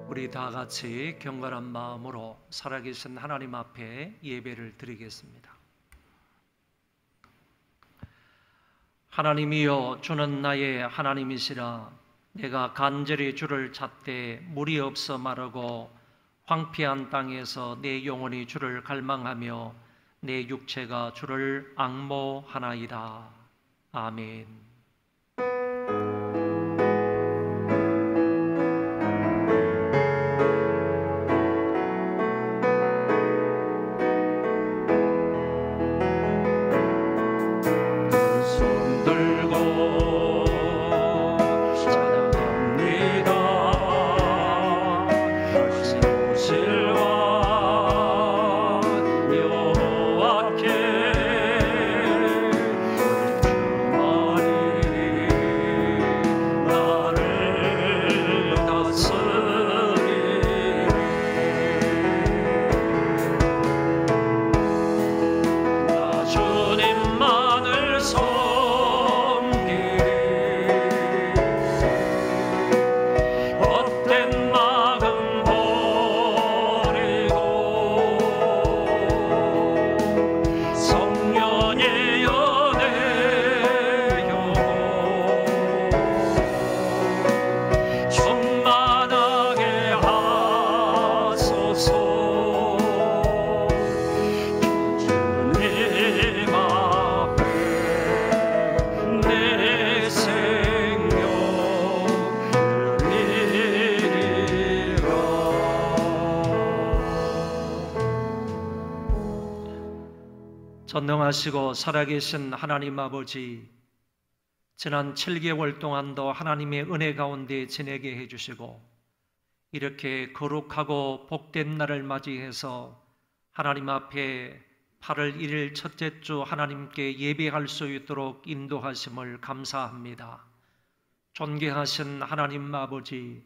우리 다 같이 경건한 마음으로 살아계신 하나님 앞에 예배를 드리겠습니다. 하나님이여, 주는 나의 하나님이시라. 내가 간절히 주를 찾되 물이 없어 마르고 황폐한 땅에서 내 영혼이 주를 갈망하며 내 육체가 주를 앙모하나이다. 아멘. 전능하시고 살아계신 하나님 아버지, 지난 7개월 동안도 하나님의 은혜 가운데 지내게 해주시고 이렇게 거룩하고 복된 날을 맞이해서 하나님 앞에 8월 1일 첫째 주 하나님께 예배할 수 있도록 인도하심을 감사합니다. 존귀하신 하나님 아버지,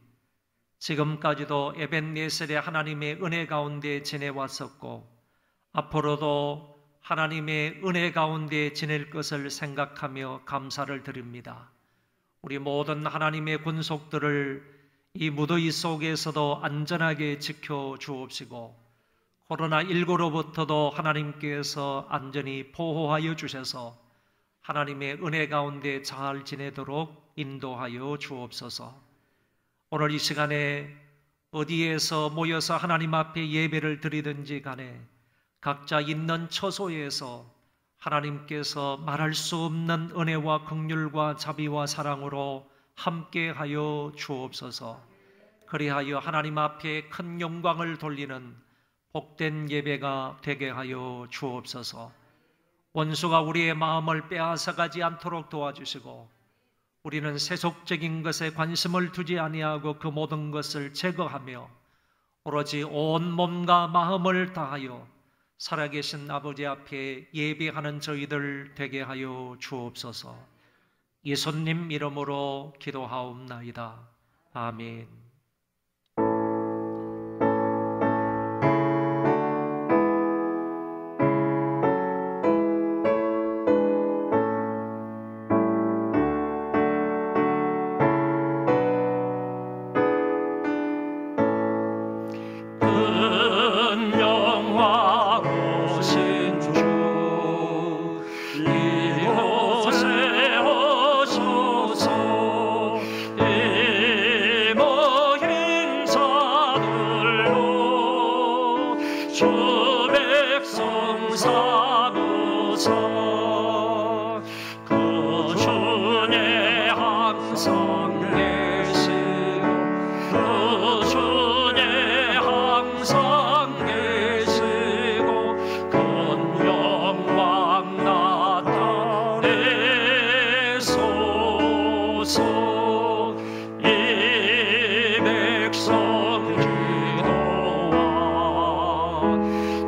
지금까지도 에벤네셀의 하나님의 은혜 가운데 지내왔었고 앞으로도 하나님의 은혜 가운데 지낼 것을 생각하며 감사를 드립니다. 우리 모든 하나님의 군속들을 이 무더위 속에서도 안전하게 지켜 주옵시고 코로나19로부터도 하나님께서 안전히 보호하여 주셔서 하나님의 은혜 가운데 잘 지내도록 인도하여 주옵소서. 오늘 이 시간에 어디에서 모여서 하나님 앞에 예배를 드리든지 간에 각자 있는 처소에서 하나님께서 말할 수 없는 은혜와 긍휼과 자비와 사랑으로 함께하여 주옵소서. 그리하여 하나님 앞에 큰 영광을 돌리는 복된 예배가 되게 하여 주옵소서. 원수가 우리의 마음을 빼앗아가지 않도록 도와주시고 우리는 세속적인 것에 관심을 두지 아니하고 그 모든 것을 제거하며 오로지 온 몸과 마음을 다하여 살아계신 아버지 앞에 예배하는 저희들 되게 하여 주옵소서. 예수님 이름으로 기도하옵나이다. 아멘.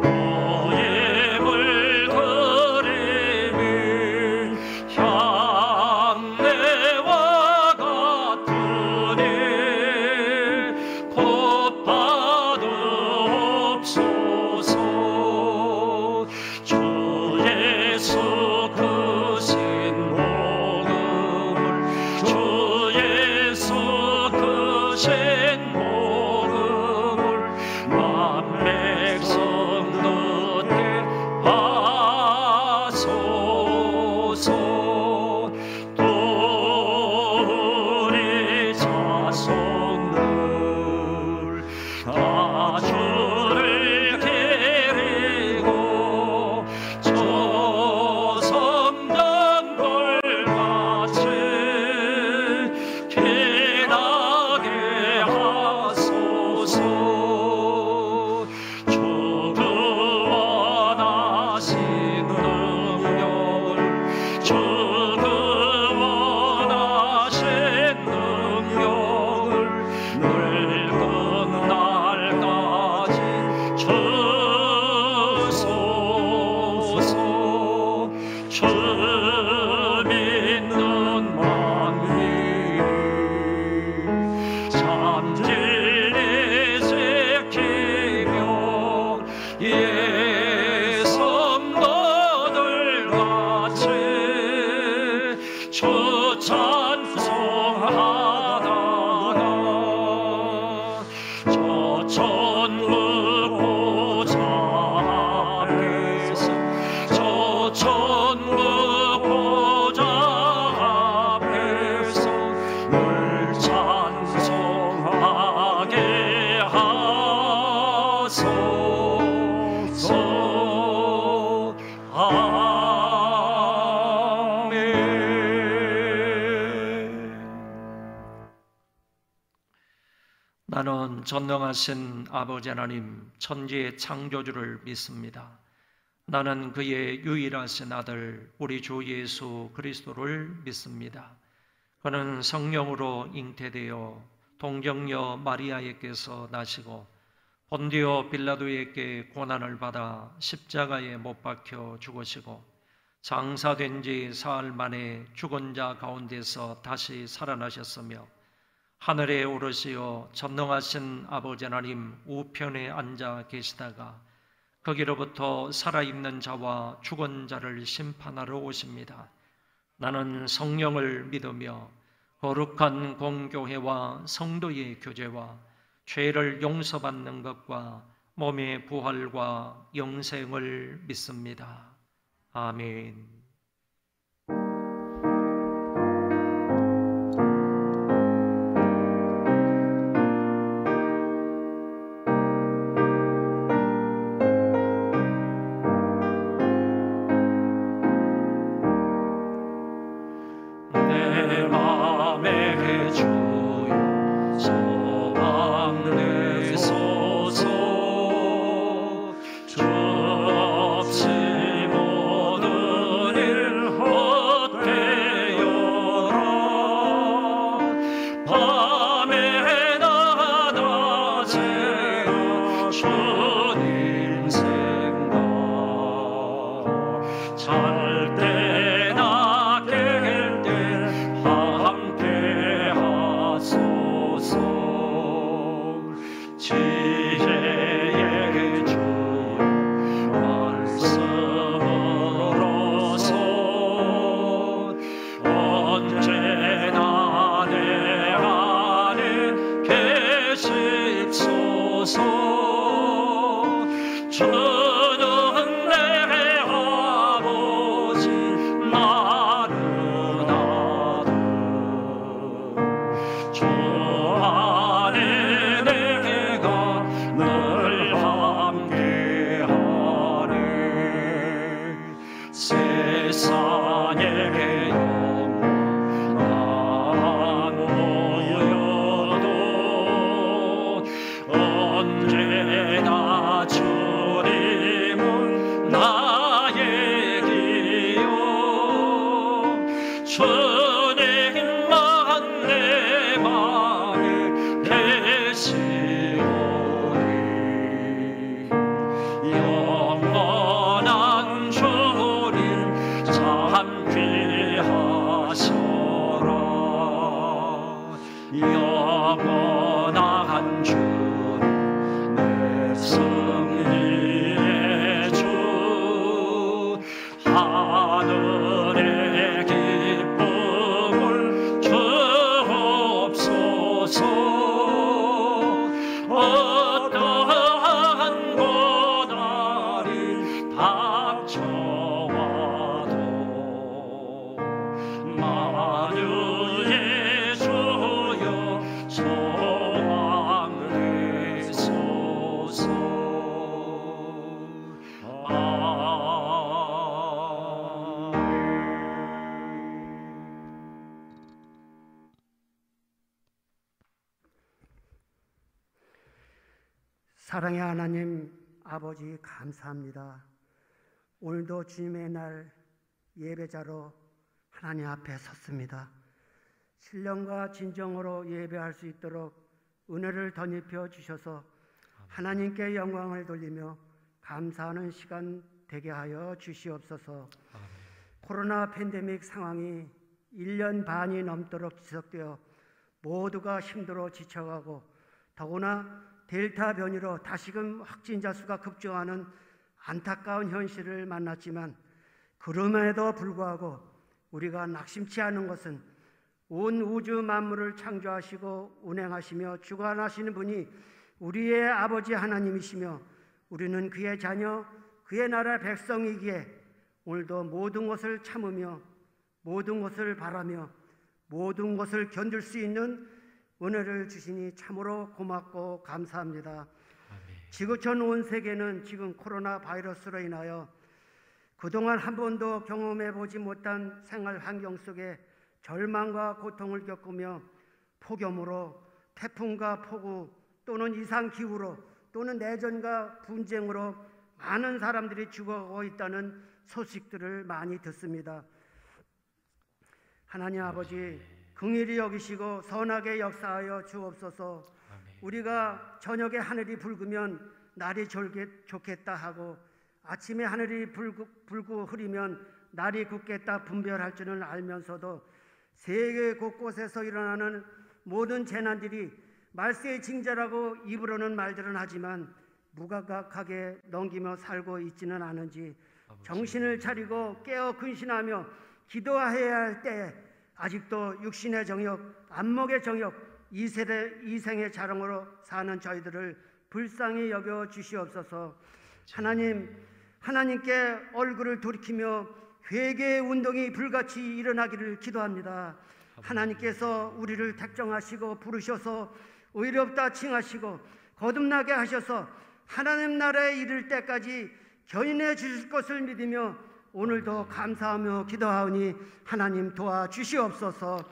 너의 물거리 주 믿는 만민이 참 진리 지키며 예성도들 같이 주 찬송하다가 저 천국 보좌 앞에서 저 천국 보좌 앞에서 늘 찬송하게 하소서. 나는 전능하신 아버지 하나님 천지의 창조주를 믿습니다. 나는 그의 유일하신 아들 우리 주 예수 그리스도를 믿습니다. 그는 성령으로 잉태되어 동정녀 마리아에게서 나시고 본디오 빌라도에게 고난을 받아 십자가에 못 박혀 죽으시고 장사된 지 사흘 만에 죽은 자 가운데서 다시 살아나셨으며 하늘에 오르시어 전능하신 아버지 하나님 우편에 앉아 계시다가 거기로부터 살아있는 자와 죽은 자를 심판하러 오십니다. 나는 성령을 믿으며 거룩한 공교회와 성도의 교제와 죄를 용서받는 것과 몸의 부활과 영생을 믿습니다. 아멘. 내 맘에 주여 소망 내소서. 주 없이 모든 일 헛되어라. 밤에나 낮에나 주님 생각 잘 때나 깰 때 함께 하소서. 지혜의 주여 말씀으로서 언제나 내 안에 계십소서. 주는 내 아버지 나는 아들 주 안에 내가 늘 함께하네. 세상의 영광 안 보여도 언제나 주님은 나의 기요. 주님만 내 맘에 계시오니 영원한 주님 참 귀하셔라. 영원한 주님 내 승리의 주 하늘의 기쁨을 주옵소서. 어떠한 고난이 닥쳐와도 만유의 주여 소망 내소서. 사랑의 하나님 아버지 감사합니다. 오늘도 주님의 날 예배자로 하나님 앞에 섰습니다. 신령과 진정으로 예배할 수 있도록 은혜를 덧입혀 주셔서 하나님께 영광을 돌리며 감사하는 시간 되게 하여 주시옵소서. 코로나 팬데믹 상황이 1년 반이 넘도록 지속되어 모두가 힘들어 지쳐가고 더구나 델타 변이로 다시금 확진자 수가 급증하는 안타까운 현실을 만났지만 그럼에도 불구하고 우리가 낙심치 않은 것은 온 우주 만물을 창조하시고 운행하시며 주관하시는 분이 우리의 아버지 하나님이시며 우리는 그의 자녀, 그의 나라 백성이기에 오늘도 모든 것을 참으며 모든 것을 바라며 모든 것을 견딜 수 있는 은혜를 주시니 참으로 고맙고 감사합니다. 지구촌 온 세계는 지금 코로나 바이러스로 인하여 그동안 한 번도 경험해 보지 못한 생활 환경 속에 절망과 고통을 겪으며 폭염으로 태풍과 폭우 또는 이상기후로 또는 내전과 분쟁으로 많은 사람들이 죽어가고 있다는 소식들을 많이 듣습니다. 하나님 아버지 긍휼히 여기시고 선하게 역사하여 주옵소서. 우리가 저녁에 하늘이 붉으면 날이 좋겠다 하고 아침에 하늘이 붉고 흐리면 날이 굳겠다 분별할 줄은 알면서도 세계 곳곳에서 일어나는 모든 재난들이 말세의 징조라고 입으로는 말들은 하지만 무감각하게 넘기며 살고 있지는 않은지 정신을 차리고 깨어 근신하며 기도해야 할 때에 아직도 육신의 정욕, 안목의 정욕, 이생의 자랑으로 사는 저희들을 불쌍히 여겨 주시옵소서. 하나님께 얼굴을 돌이키며 회개의 운동이 불같이 일어나기를 기도합니다. 하나님께서 우리를 택정하시고 부르셔서 의롭다 칭하시고 거듭나게 하셔서 하나님 나라에 이를 때까지 견인해 주실 것을 믿으며 오늘도 감사하며 기도하오니 하나님 도와주시옵소서.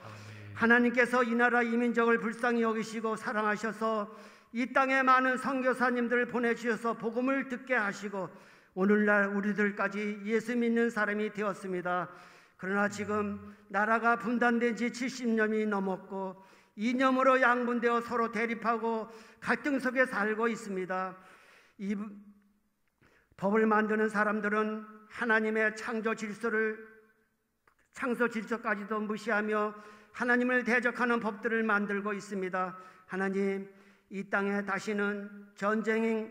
하나님께서 이 나라 이민족을 불쌍히 여기시고 사랑하셔서 이 땅에 많은 선교사님들을 보내주셔서 복음을 듣게 하시고 오늘날 우리들까지 예수 믿는 사람이 되었습니다. 그러나 지금 나라가 분단된 지 70년이 넘었고 이념으로 양분되어 서로 대립하고 갈등 속에 살고 있습니다. 이 법을 만드는 사람들은 하나님의 창조 질서까지도 무시하며 하나님을 대적하는 법들을 만들고 있습니다. 하나님, 이 땅에 다시는 전쟁이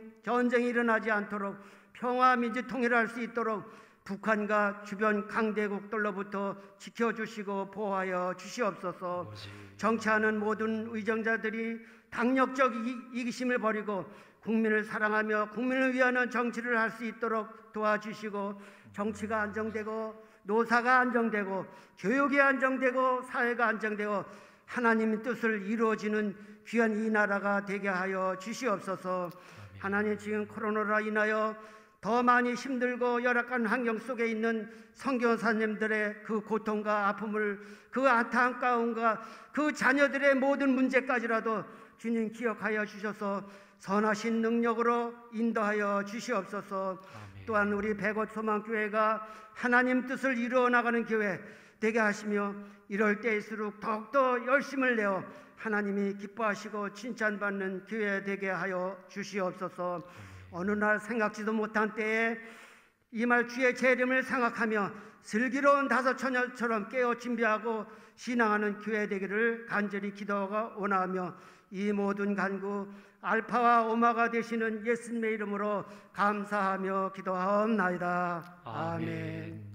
일어나지 않도록 평화 민주 통일할 수 있도록 북한과 주변 강대국들로부터 지켜주시고 보호하여 주시옵소서. 정치하는 모든 의정자들이 당력적 이기심을 버리고 국민을 사랑하며 국민을 위하는 정치를 할 수 있도록 도와주시고 정치가 안정되고 노사가 안정되고 교육이 안정되고 사회가 안정되고 하나님의 뜻을 이루어지는 귀한 이 나라가 되게 하여 주시옵소서. 하나님, 지금 코로나로 인하여 더 많이 힘들고 열악한 환경 속에 있는 선교사님들의 그 고통과 아픔을, 그 안타까움과 그 자녀들의 모든 문제까지라도 주님 기억하여 주셔서 선하신 능력으로 인도하여 주시옵소서. 또한 우리 백옷 소망교회가 하나님 뜻을 이루어 나가는 교회 되게 하시며 이럴 때일수록 더욱더 열심을 내어 하나님이 기뻐하시고 칭찬받는 교회 되게 하여 주시옵소서. 어느 날 생각지도 못한 때에 이 말 주의 재림을 생각하며 슬기로운 다섯 처녀처럼 깨어 준비하고 신앙하는 교회 되기를 간절히 기도하고 원하며 이 모든 간구 알파와 오마가 되시는 예수님의 이름으로 감사하며 기도하옵나이다. 아멘.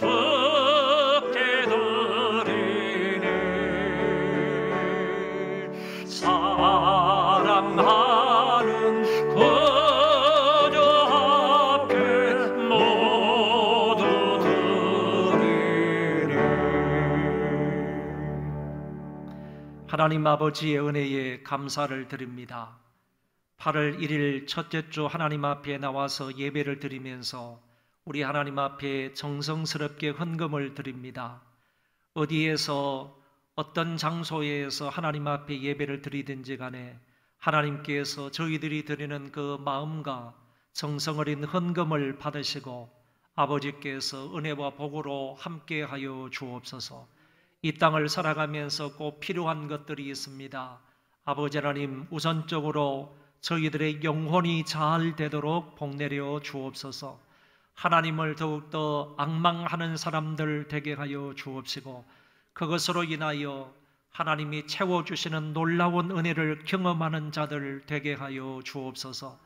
주께 드리니 사랑하는 그저 앞에 모두 드리니. 하나님 아버지의 은혜에 감사를 드립니다. 8월 1일 첫째 주 하나님 앞에 나와서 예배를 드리면서 우리 하나님 앞에 정성스럽게 헌금을 드립니다. 어디에서 어떤 장소에서 하나님 앞에 예배를 드리든지 간에 하나님께서 저희들이 드리는 그 마음과 정성 어린 헌금을 받으시고 아버지께서 은혜와 복으로 함께하여 주옵소서. 이 땅을 살아가면서 꼭 필요한 것들이 있습니다. 아버지 하나님, 우선적으로 저희들의 영혼이 잘 되도록 복내려 주옵소서. 하나님을 더욱더 앙망하는 사람들 되게 하여 주옵시고 그것으로 인하여 하나님이 채워주시는 놀라운 은혜를 경험하는 자들 되게 하여 주옵소서.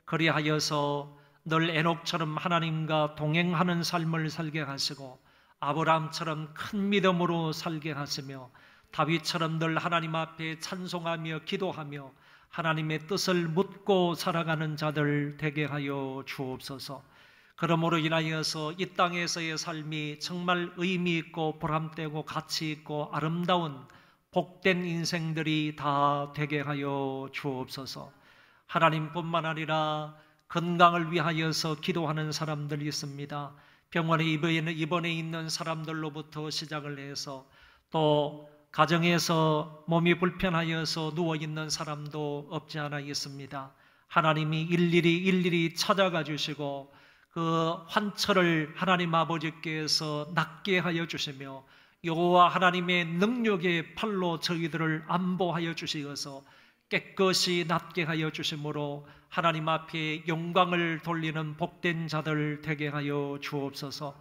그리하여서 늘 에녹처럼 하나님과 동행하는 삶을 살게 하시고 아브라함처럼 큰 믿음으로 살게 하시며 다윗처럼 늘 하나님 앞에 찬송하며 기도하며 하나님의 뜻을 묻고 살아가는 자들 되게 하여 주옵소서. 그러므로 인하여서 이 땅에서의 삶이 정말 의미 있고 보람되고 가치 있고 아름다운 복된 인생들이 다 되게 하여 주옵소서. 하나님뿐만 아니라 건강을 위하여서 기도하는 사람들이 있습니다. 병원에 입원해 있는 사람들로부터 시작을 해서 또 가정에서 몸이 불편하여서 누워있는 사람도 없지 않아 있습니다. 하나님이 일일이 찾아가 주시고 그 환처를 하나님 아버지께서 낫게 하여 주시며 여호와 하나님의 능력의 팔로 저희들을 안보하여 주시어서 깨끗이 낫게 하여 주심으로 하나님 앞에 영광을 돌리는 복된 자들 되게 하여 주옵소서.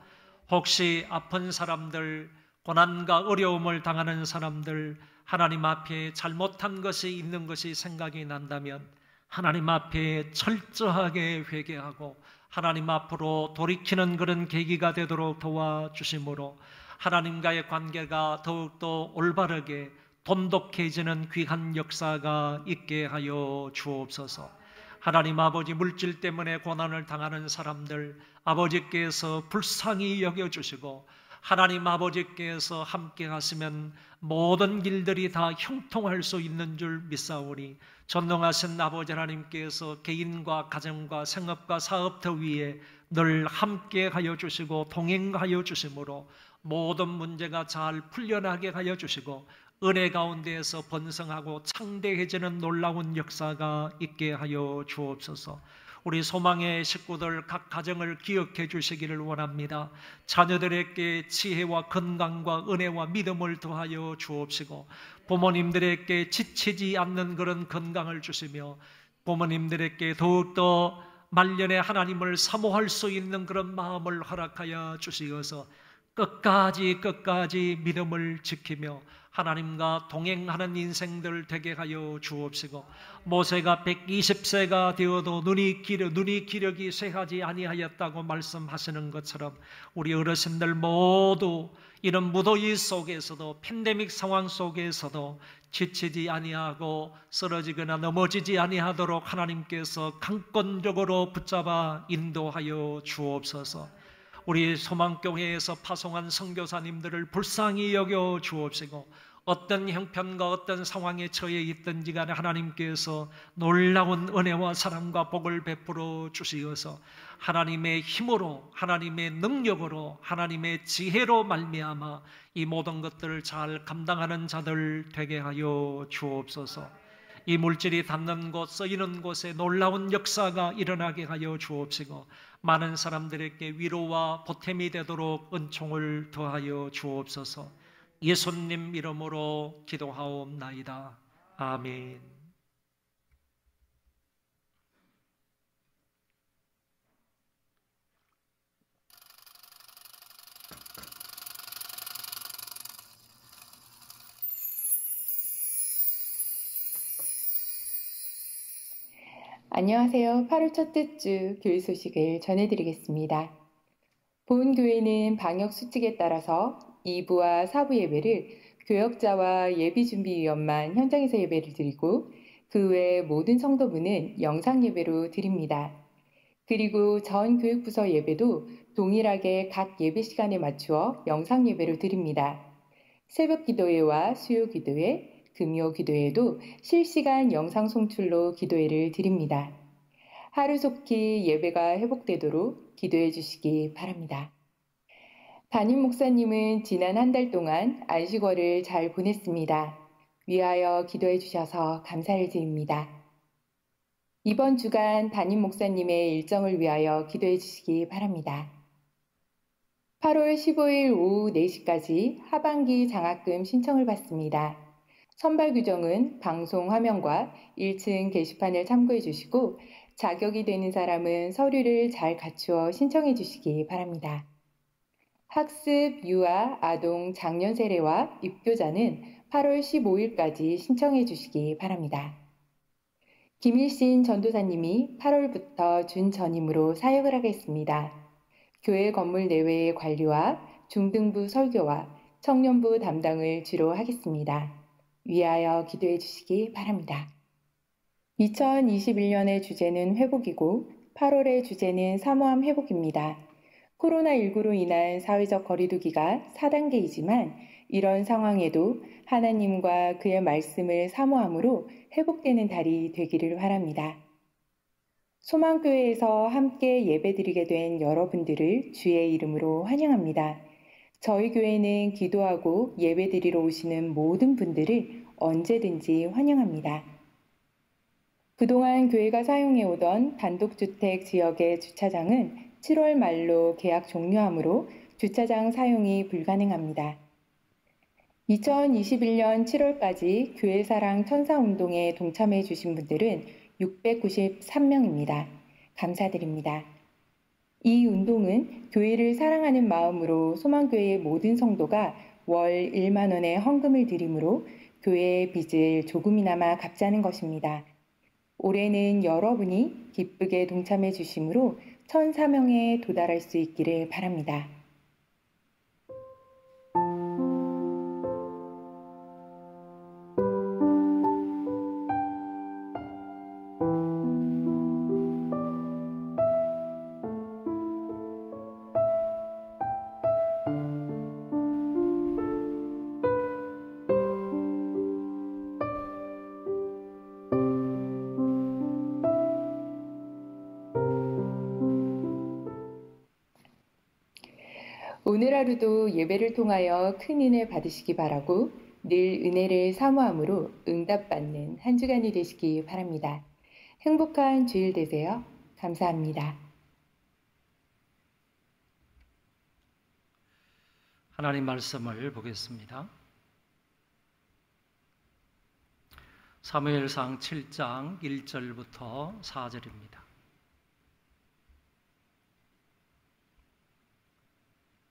혹시 아픈 사람들, 고난과 어려움을 당하는 사람들, 하나님 앞에 잘못한 것이 있는 것이 생각이 난다면 하나님 앞에 철저하게 회개하고 하나님 앞으로 돌이키는 그런 계기가 되도록 도와주심으로 하나님과의 관계가 더욱더 올바르게 돈독해지는 귀한 역사가 있게 하여 주옵소서. 하나님 아버지, 물질 때문에 고난을 당하는 사람들 아버지께서 불쌍히 여겨주시고 하나님 아버지께서 함께 하시면 모든 길들이 다 형통할 수 있는 줄 믿사오니 전능하신 아버지 하나님께서 개인과 가정과 생업과 사업터 위에 늘 함께 하여 주시고 동행하여 주심으로 모든 문제가 잘 풀려나게 하여 주시고 은혜 가운데에서 번성하고 창대해지는 놀라운 역사가 있게 하여 주옵소서. 우리 소망의 식구들 각 가정을 기억해 주시기를 원합니다. 자녀들에게 지혜와 건강과 은혜와 믿음을 더하여 주옵시고 부모님들에게 지치지 않는 그런 건강을 주시며 부모님들에게 더욱더 말년에 하나님을 사모할 수 있는 그런 마음을 허락하여 주시어서 끝까지 믿음을 지키며 하나님과 동행하는 인생들 되게 하여 주옵시고 모세가 120세가 되어도 눈이 기력이 쇠하지 아니하였다고 말씀하시는 것처럼 우리 어르신들 모두 이런 무더위 속에서도 팬데믹 상황 속에서도 지치지 아니하고 쓰러지거나 넘어지지 아니하도록 하나님께서 강권적으로 붙잡아 인도하여 주옵소서. 우리 소망교회에서 파송한 선교사님들을 불쌍히 여겨 주옵시고 어떤 형편과 어떤 상황에 처해 있든지 간에 하나님께서 놀라운 은혜와 사랑과 복을 베풀어 주시어서 하나님의 힘으로 하나님의 능력으로 하나님의 지혜로 말미암아 이 모든 것들을 잘 감당하는 자들 되게 하여 주옵소서. 이 물질이 닿는 곳, 쓰이는 곳에 놀라운 역사가 일어나게 하여 주옵시고 많은 사람들에게 위로와 보탬이 되도록 은총을 더하여 주옵소서. 예수님 이름으로 기도하옵나이다. 아멘. 안녕하세요. 8월 첫째 주 교회 소식을 전해드리겠습니다. 본 교회는 방역 수칙에 따라서 2부와 4부 예배를 교역자와 예비준비위원만 현장에서 예배를 드리고 그 외 모든 성도부는 영상 예배로 드립니다. 그리고 전 교육부서 예배도 동일하게 각 예배 시간에 맞추어 영상 예배로 드립니다. 새벽 기도회와 수요 기도회, 금요 기도회도 실시간 영상 송출로 기도회를 드립니다. 하루속히 예배가 회복되도록 기도해 주시기 바랍니다. 담임 목사님은 지난 한 달 동안 안식월을 잘 보냈습니다. 위하여 기도해 주셔서 감사를 드립니다. 이번 주간 담임 목사님의 일정을 위하여 기도해 주시기 바랍니다. 8월 15일 오후 4시까지 하반기 장학금 신청을 받습니다. 선발 규정은 방송 화면과 1층 게시판을 참고해 주시고 자격이 되는 사람은 서류를 잘 갖추어 신청해 주시기 바랍니다. 학습, 유아, 아동, 장년 세례와 입교자는 8월 15일까지 신청해 주시기 바랍니다. 김일신 전도사님이 8월부터 준전임으로 사역을 하겠습니다. 교회 건물 내외의 관리와 중등부 설교와 청년부 담당을 주로 하겠습니다. 위하여 기도해 주시기 바랍니다. 2021년의 주제는 회복이고 8월의 주제는 사모함 회복입니다. 코로나19로 인한 사회적 거리두기가 4단계이지만 이런 상황에도 하나님과 그의 말씀을 사모함으로 회복되는 달이 되기를 바랍니다. 소망교회에서 함께 예배드리게 된 여러분들을 주의 이름으로 환영합니다. 저희 교회는 기도하고 예배드리러 오시는 모든 분들을 언제든지 환영합니다. 그동안 교회가 사용해오던 단독주택 지역의 주차장은 7월 말로 계약 종료하므로 주차장 사용이 불가능합니다. 2021년 7월까지 교회사랑 천사운동에 동참해 주신 분들은 693명입니다. 감사드립니다. 이 운동은 교회를 사랑하는 마음으로 소망교회의 모든 성도가 월 1만 원의 헌금을 드림으로 교회의 빚을 조금이나마 갚자는 것입니다. 올해는 여러분이 기쁘게 동참해 주심으로 1,004명에 도달할 수 있기를 바랍니다. 오늘 하루도 예배를 통하여 큰 은혜 받으시기 바라고 늘 은혜를 사모함으로 응답받는 한 주간이 되시기 바랍니다. 행복한 주일 되세요. 감사합니다. 하나님 말씀을 보겠습니다. 사무엘상 7장 1절부터 4절입니다.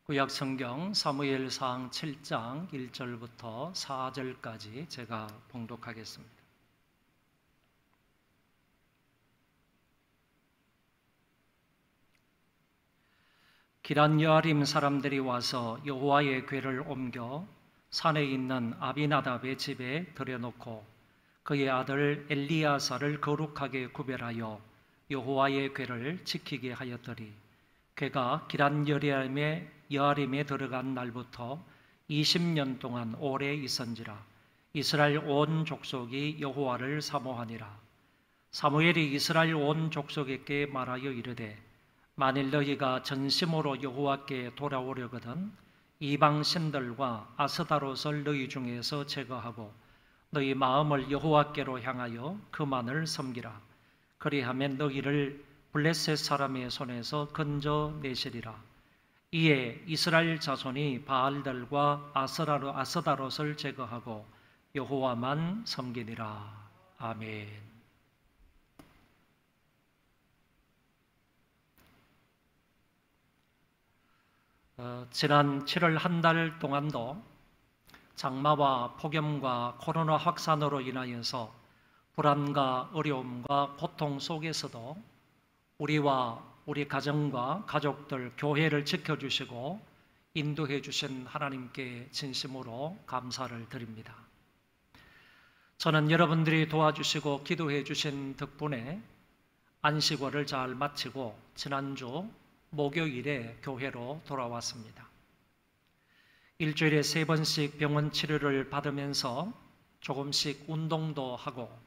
구약성경 사무엘상 7장 1절부터 4절까지 제가 봉독하겠습니다. 기럇여아림 사람들이 와서 여호와의 궤를 옮겨 산에 있는 아비나답의 집에 들여놓고 그의 아들 엘리야사를 거룩하게 구별하여 여호와의 궤를 지키게 하였더니 궤가 기럇여아림에 들어간 날부터 20년 동안 오래 있은지라. 이스라엘 온 족속이 여호와를 사모하니라. 사무엘이 이스라엘 온 족속에게 말하여 이르되 만일 너희가 전심으로 여호와께 돌아오려거든 이방 신들과 아스다롯을 너희 중에서 제거하고 너희 마음을 여호와께로 향하여 그만을 섬기라. 그리하면 너희를 블레셋 사람의 손에서 건져내시리라. 이에 이스라엘 자손이 바알들과 아스다롯을 제거하고 여호와만 섬기니라. 아멘. 지난 7월 한 달 동안도 장마와 폭염과 코로나 확산으로 인하여서 불안과 어려움과 고통 속에서도 우리와 우리 가정과 가족들, 교회를 지켜주시고 인도해 주신 하나님께 진심으로 감사를 드립니다. 저는 여러분들이 도와주시고 기도해 주신 덕분에 안식월을 잘 마치고 지난주 목요일에 교회로 돌아왔습니다. 일주일에 3번씩 병원 치료를 받으면서 조금씩 운동도 하고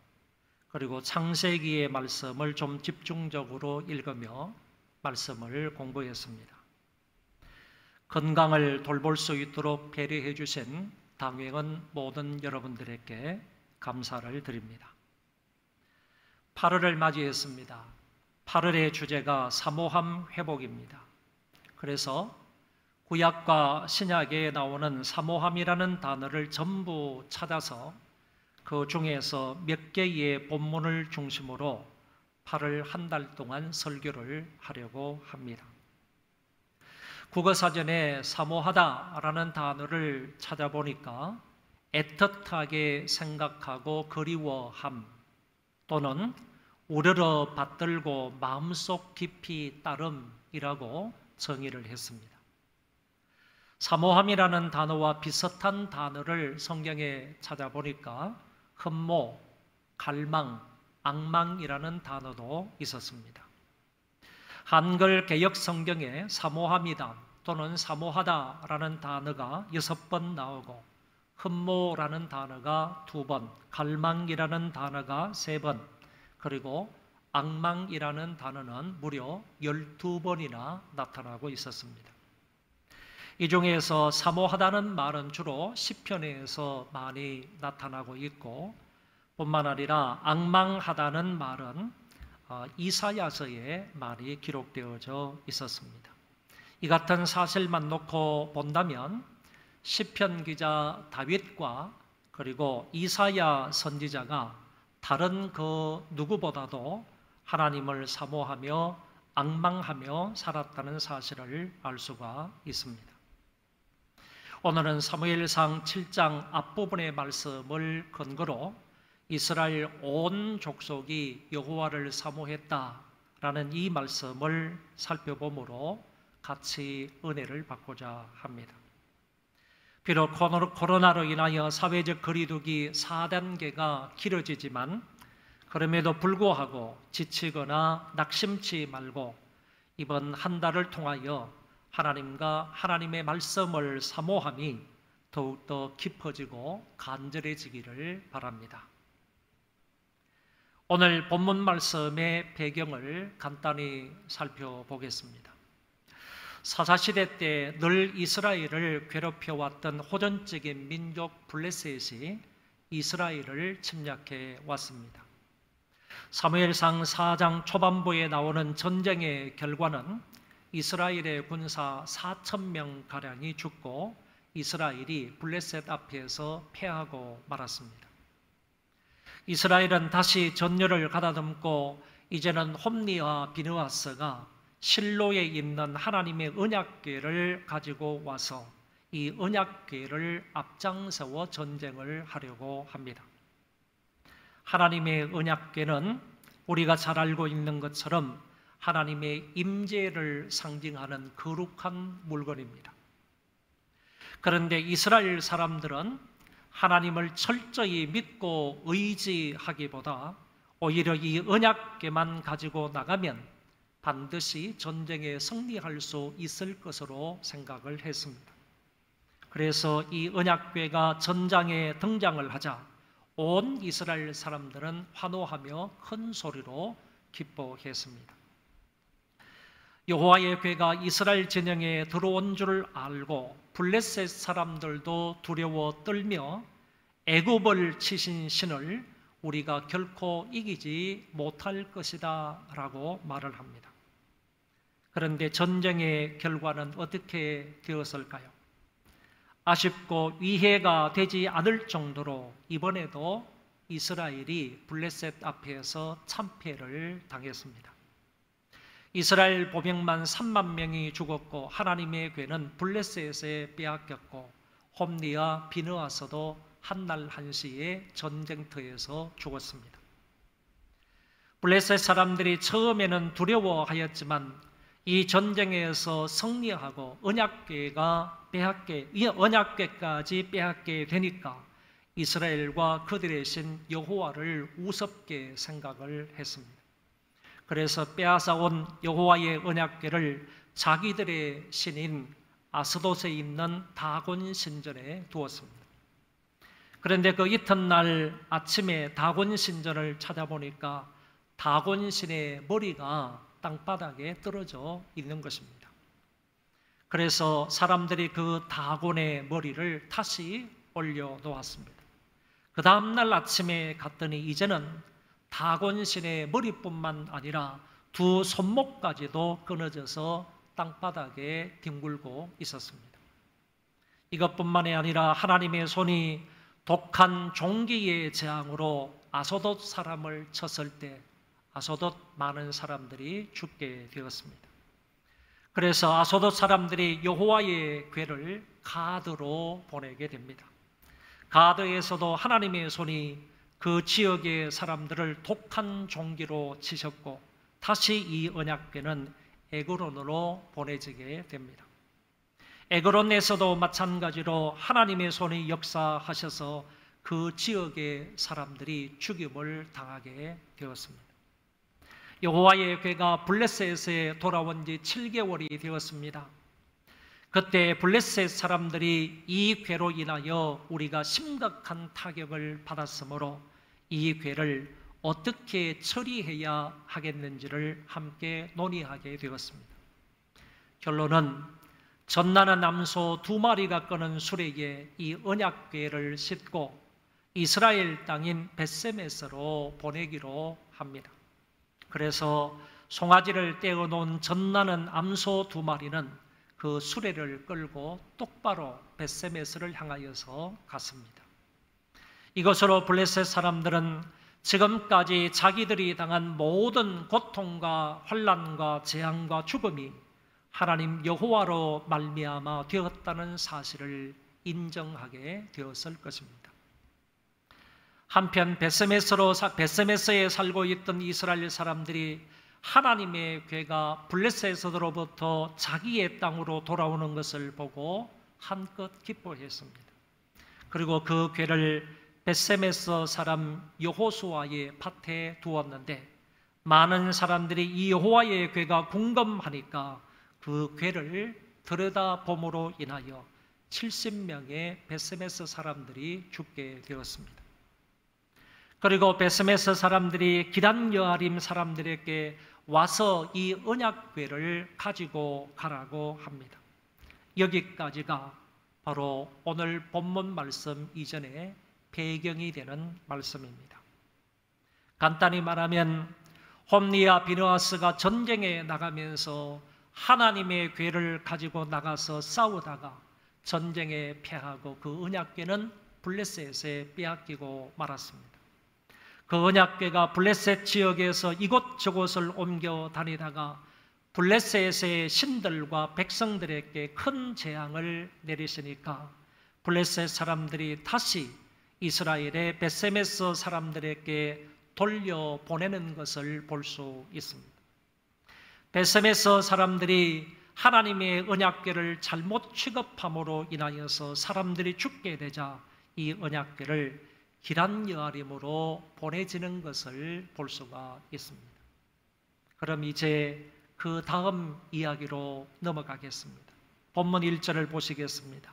그리고 창세기의 말씀을 좀 집중적으로 읽으며 말씀을 공부했습니다. 건강을 돌볼 수 있도록 배려해 주신 당회원 모든 여러분들에게 감사를 드립니다. 8월을 맞이했습니다. 8월의 주제가 사모함 회복입니다. 그래서 구약과 신약에 나오는 사모함이라는 단어를 전부 찾아서 그 중에서 몇 개의 본문을 중심으로 8월 한 달 동안 설교를 하려고 합니다. 국어사전에 사모하다라는 단어를 찾아보니까 애틋하게 생각하고 그리워함 또는 우러러 받들고 마음속 깊이 따름이라고 정의를 했습니다. 사모함이라는 단어와 비슷한 단어를 성경에 찾아보니까 흠모, 갈망, 앙망이라는 단어도 있었습니다. 한글 개역 성경에 사모함이다 또는 사모하다라는 단어가 6번 나오고 흠모라는 단어가 2번, 갈망이라는 단어가 3번, 그리고 앙망이라는 단어는 무려 12번이나 나타나고 있었습니다. 이 중에서 사모하다는 말은 주로 시편에서 많이 나타나고 있고 뿐만 아니라 앙망하다는 말은 이사야서에 많이 기록되어져 있었습니다. 이 같은 사실만 놓고 본다면 시편 기자 다윗과 그리고 이사야 선지자가 다른 그 누구보다도 하나님을 사모하며 앙망하며 살았다는 사실을 알 수가 있습니다. 오늘은 사무엘상 7장 앞부분의 말씀을 근거로 이스라엘 온 족속이 여호와를 사모했다라는 이 말씀을 살펴보므로 같이 은혜를 받고자 합니다. 비록 코로나로 인하여 사회적 거리두기 4단계가 길어지지만 그럼에도 불구하고 지치거나 낙심치 말고 이번 한 달을 통하여 하나님과 하나님의 말씀을 사모함이 더욱더 깊어지고 간절해지기를 바랍니다. 오늘 본문 말씀의 배경을 간단히 살펴보겠습니다. 사사시대 때 늘 이스라엘을 괴롭혀왔던 호전적인 민족 블레셋이 이스라엘을 침략해 왔습니다. 사무엘상 4장 초반부에 나오는 전쟁의 결과는 이스라엘의 군사 4,000명가량이 죽고 이스라엘이 블레셋 앞에서 패하고 말았습니다. 이스라엘은 다시 전열을 가다듬고 이제는 홈니와 비느하스가 실로에 있는 하나님의 언약궤를 가지고 와서 이 언약궤를 앞장서워 전쟁을 하려고 합니다. 하나님의 언약궤는 우리가 잘 알고 있는 것처럼 하나님의 임재를 상징하는 거룩한 물건입니다. 그런데 이스라엘 사람들은 하나님을 철저히 믿고 의지하기보다 오히려 이 언약궤만 가지고 나가면 반드시 전쟁에 승리할 수 있을 것으로 생각을 했습니다. 그래서 이 언약궤가 전장에 등장을 하자 온 이스라엘 사람들은 환호하며 큰 소리로 기뻐했습니다. 여호와의 궤가 이스라엘 진영에 들어온 줄 알고 블레셋 사람들도 두려워 떨며 애굽을 치신 신을 우리가 결코 이기지 못할 것이다 라고 말을 합니다. 그런데 전쟁의 결과는 어떻게 되었을까요? 아쉽고 이해가 되지 않을 정도로 이번에도 이스라엘이 블레셋 앞에서 참패를 당했습니다. 이스라엘 보병만 3만 명이 죽었고 하나님의 궤는 블레셋에 빼앗겼고 홈리와 비느하스도 한날 한시에 전쟁터에서 죽었습니다. 블레셋 사람들이 처음에는 두려워하였지만 이 전쟁에서 승리하고 언약궤까지 빼앗게 되니까 이스라엘과 그들의 신 여호와를 우습게 생각을 했습니다. 그래서 빼앗아온 여호와의 언약궤를 자기들의 신인 아스돗에 있는 다곤 신전에 두었습니다. 그런데 그 이튿날 아침에 다곤 신전을 찾아보니까 다곤 신의 머리가 땅바닥에 떨어져 있는 것입니다. 그래서 사람들이 그 다곤의 머리를 다시 올려놓았습니다. 그 다음날 아침에 갔더니 이제는 다곤 신의 머리뿐만 아니라 두 손목까지도 끊어져서 땅바닥에 뒹굴고 있었습니다. 이것뿐만이 아니라 하나님의 손이 독한 종기의 재앙으로 아소돗 사람을 쳤을 때 아소돗 많은 사람들이 죽게 되었습니다. 그래서 아소돗 사람들이 여호와의 궤를 가드로 보내게 됩니다. 가드에서도 하나님의 손이 그 지역의 사람들을 독한 종기로 치셨고 다시 이 언약궤는 에그론으로 보내지게 됩니다. 에그론에서도 마찬가지로 하나님의 손이 역사하셔서 그 지역의 사람들이 죽임을 당하게 되었습니다. 여호와의 궤가 블레셋에 돌아온 지 7개월이 되었습니다. 그때 블레셋 사람들이 이 궤로 인하여 우리가 심각한 타격을 받았으므로 이 궤를 어떻게 처리해야 하겠는지를 함께 논의하게 되었습니다. 결론은 전나는 암소 2마리가 끄는 수레에 이 언약궤를 싣고 이스라엘 땅인 벳세메스로 보내기로 합니다. 그래서 송아지를 떼어놓은 전나는 암소 2마리는 그 수레를 끌고 똑바로 벳세메스를 향하여서 갔습니다. 이것으로 블레셋 사람들은 지금까지 자기들이 당한 모든 고통과 환난과 재앙과 죽음이 하나님 여호와로 말미암아 되었다는 사실을 인정하게 되었을 것입니다. 한편 벳세메스에 살고 있던 이스라엘 사람들이 하나님의 궤가 블레셋으로부터 자기의 땅으로 돌아오는 것을 보고 한껏 기뻐했습니다. 그리고 그 궤를 벳세메스 사람 여호수아의 밭에 두었는데 많은 사람들이 이 여호와의 궤가 궁금하니까 그 궤를 들여다봄으로 인하여 70명의 벳세메스 사람들이 죽게 되었습니다. 그리고 벳세메스 사람들이 기란 여아림 사람들에게 와서 이 언약궤를 가지고 가라고 합니다. 여기까지가 바로 오늘 본문 말씀 이전에 배경이 되는 말씀입니다. 간단히 말하면 홈리와 비느하스가 전쟁에 나가면서 하나님의 궤를 가지고 나가서 싸우다가 전쟁에 패하고 그 언약궤는 블레셋에 빼앗기고 말았습니다. 그 언약궤가 블레셋 지역에서 이곳저곳을 옮겨 다니다가 블레셋의 신들과 백성들에게 큰 재앙을 내리시니까 블레셋 사람들이 다시 이스라엘의 벳세메스 사람들에게 돌려보내는 것을 볼 수 있습니다. 벳세메스 사람들이 하나님의 언약궤를 잘못 취급함으로 인하여서 사람들이 죽게 되자 이 언약궤를 기란 여아림으로 보내지는 것을 볼 수가 있습니다. 그럼 이제 그 다음 이야기로 넘어가겠습니다. 본문 1절을 보시겠습니다.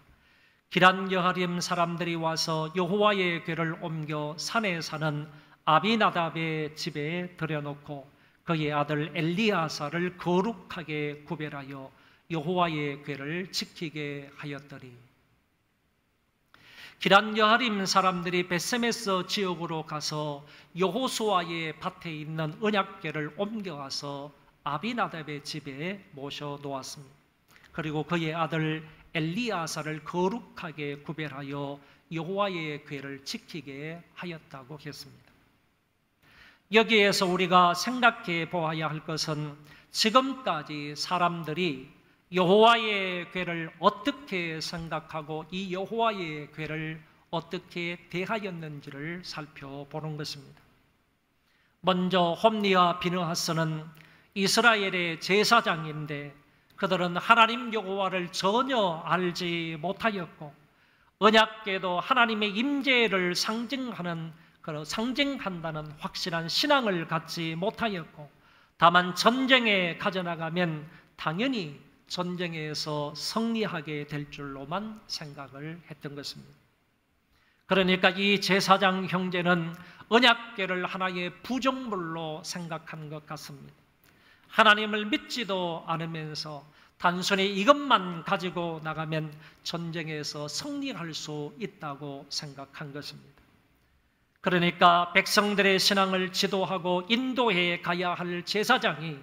기란 여아림 사람들이 와서 여호와의 궤를 옮겨 산에 사는 아비나답의 집에 들여놓고 그의 아들 엘리아사를 거룩하게 구별하여 여호와의 궤를 지키게 하였더니 기란 여아림 사람들이 벳세메스 지역으로 가서 여호수아의 밭에 있는 언약궤를 옮겨와서 아비나답의 집에 모셔 놓았습니다. 그리고 그의 아들 엘리아사를 거룩하게 구별하여 여호와의 궤를 지키게 하였다고 했습니다. 여기에서 우리가 생각해 보아야 할 것은 지금까지 사람들이 여호와의 궤를 어떻게 생각하고 이 여호와의 궤를 어떻게 대하였는지를 살펴보는 것입니다. 먼저 홈리와 비느하스는 이스라엘의 제사장인데 그들은 하나님 여호와를 전혀 알지 못하였고 언약궤도 하나님의 임재를 상징한다는 확실한 신앙을 갖지 못하였고 다만 전쟁에 가져나가면 당연히 전쟁에서 승리하게 될 줄로만 생각을 했던 것입니다. 그러니까 이 제사장 형제는 언약궤를 하나의 부정물로 생각한 것 같습니다. 하나님을 믿지도 않으면서 단순히 이것만 가지고 나가면 전쟁에서 승리할 수 있다고 생각한 것입니다. 그러니까 백성들의 신앙을 지도하고 인도해 가야 할 제사장이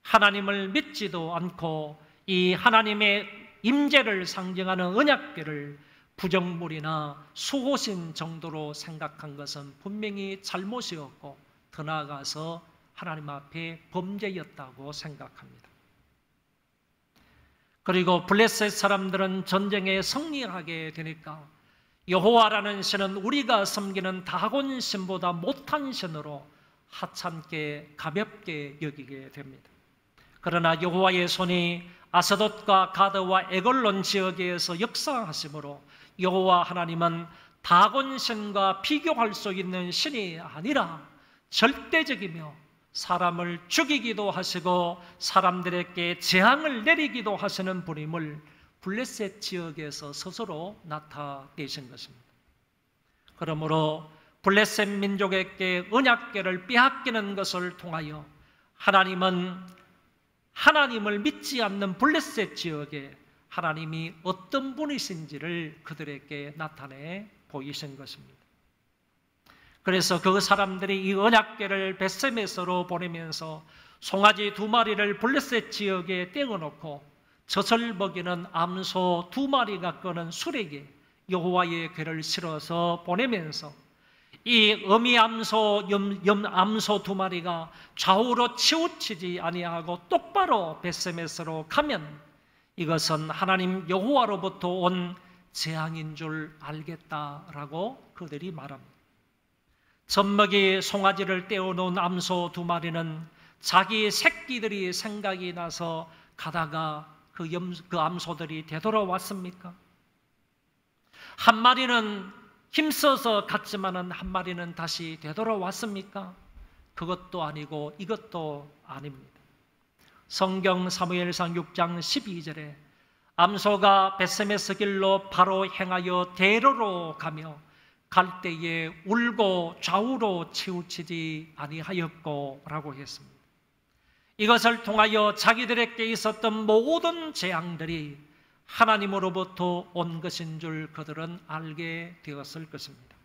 하나님을 믿지도 않고 이 하나님의 임재를 상징하는 언약궤를 부정물이나 수호신 정도로 생각한 것은 분명히 잘못이었고 더 나아가서 하나님 앞에 범죄였다고 생각합니다. 그리고 블레셋 사람들은 전쟁에 승리하게 되니까 여호와라는 신은 우리가 섬기는 다곤 신보다 못한 신으로 하찮게 가볍게 여기게 됩니다. 그러나 여호와의 손이 아스돗과 가드와 에글론 지역에서 역사하심으로 여호와 하나님은 다곤 신과 비교할 수 있는 신이 아니라 절대적이며 사람을 죽이기도 하시고 사람들에게 재앙을 내리기도 하시는 분임을 블레셋 지역에서 스스로 나타내신 것입니다. 그러므로 블레셋 민족에게 언약궤를 빼앗기는 것을 통하여 하나님은 하나님을 믿지 않는 블레셋 지역에 하나님이 어떤 분이신지를 그들에게 나타내 보이신 것입니다. 그래서 그 사람들이 이 언약궤를 벳세메스로 보내면서 송아지 2마리를 블레셋 지역에 떼어놓고 젖을 먹이는 암소 2마리가 끄는 수레에 여호와의 궤를 실어서 보내면서 이 어미 암소, 암소 2마리가 좌우로 치우치지 아니하고 똑바로 벳세메스로 가면 이것은 하나님 여호와로부터 온 재앙인 줄 알겠다라고 그들이 말합니다. 젖먹이 송아지를 떼어놓은 암소 2마리는 자기 새끼들이 생각이 나서 가다가 그 암소들이 되돌아왔습니까? 한 마리는 힘써서 갔지만은 한 마리는 다시 되돌아왔습니까? 그것도 아니고 이것도 아닙니다. 성경 사무엘상 6장 12절에 암소가 벳세메스 길로 바로 행하여 대로로 가며 갈 때에 울고 좌우로 치우치지 아니하였고 라고 했습니다. 이것을 통하여 자기들에게 있었던 모든 재앙들이 하나님으로부터 온 것인 줄 그들은 알게 되었을 것입니다.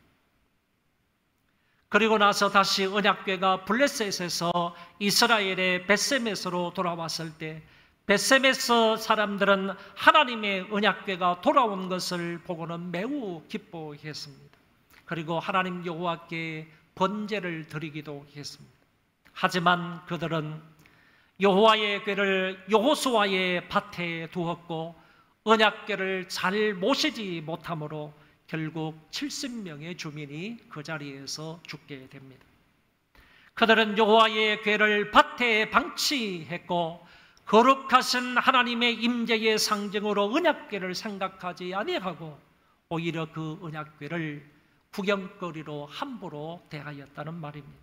그리고 나서 다시 언약궤가 블레셋에서 이스라엘의 벳세메스로 돌아왔을 때 벳세메스 사람들은 하나님의 언약궤가 돌아온 것을 보고는 매우 기뻐했습니다. 그리고 하나님 여호와께 번제를 드리기도 했습니다. 하지만 그들은 여호와의 궤를 여호수아의 밭에 두었고 언약궤를 잘 모시지 못함으로 결국 70명의 주민이 그 자리에서 죽게 됩니다. 그들은 여호와의 궤를 밭에 방치했고 거룩하신 하나님의 임재의 상징으로 언약궤를 생각하지 아니하고 오히려 그 언약궤를 구경거리로 함부로 대하였다는 말입니다.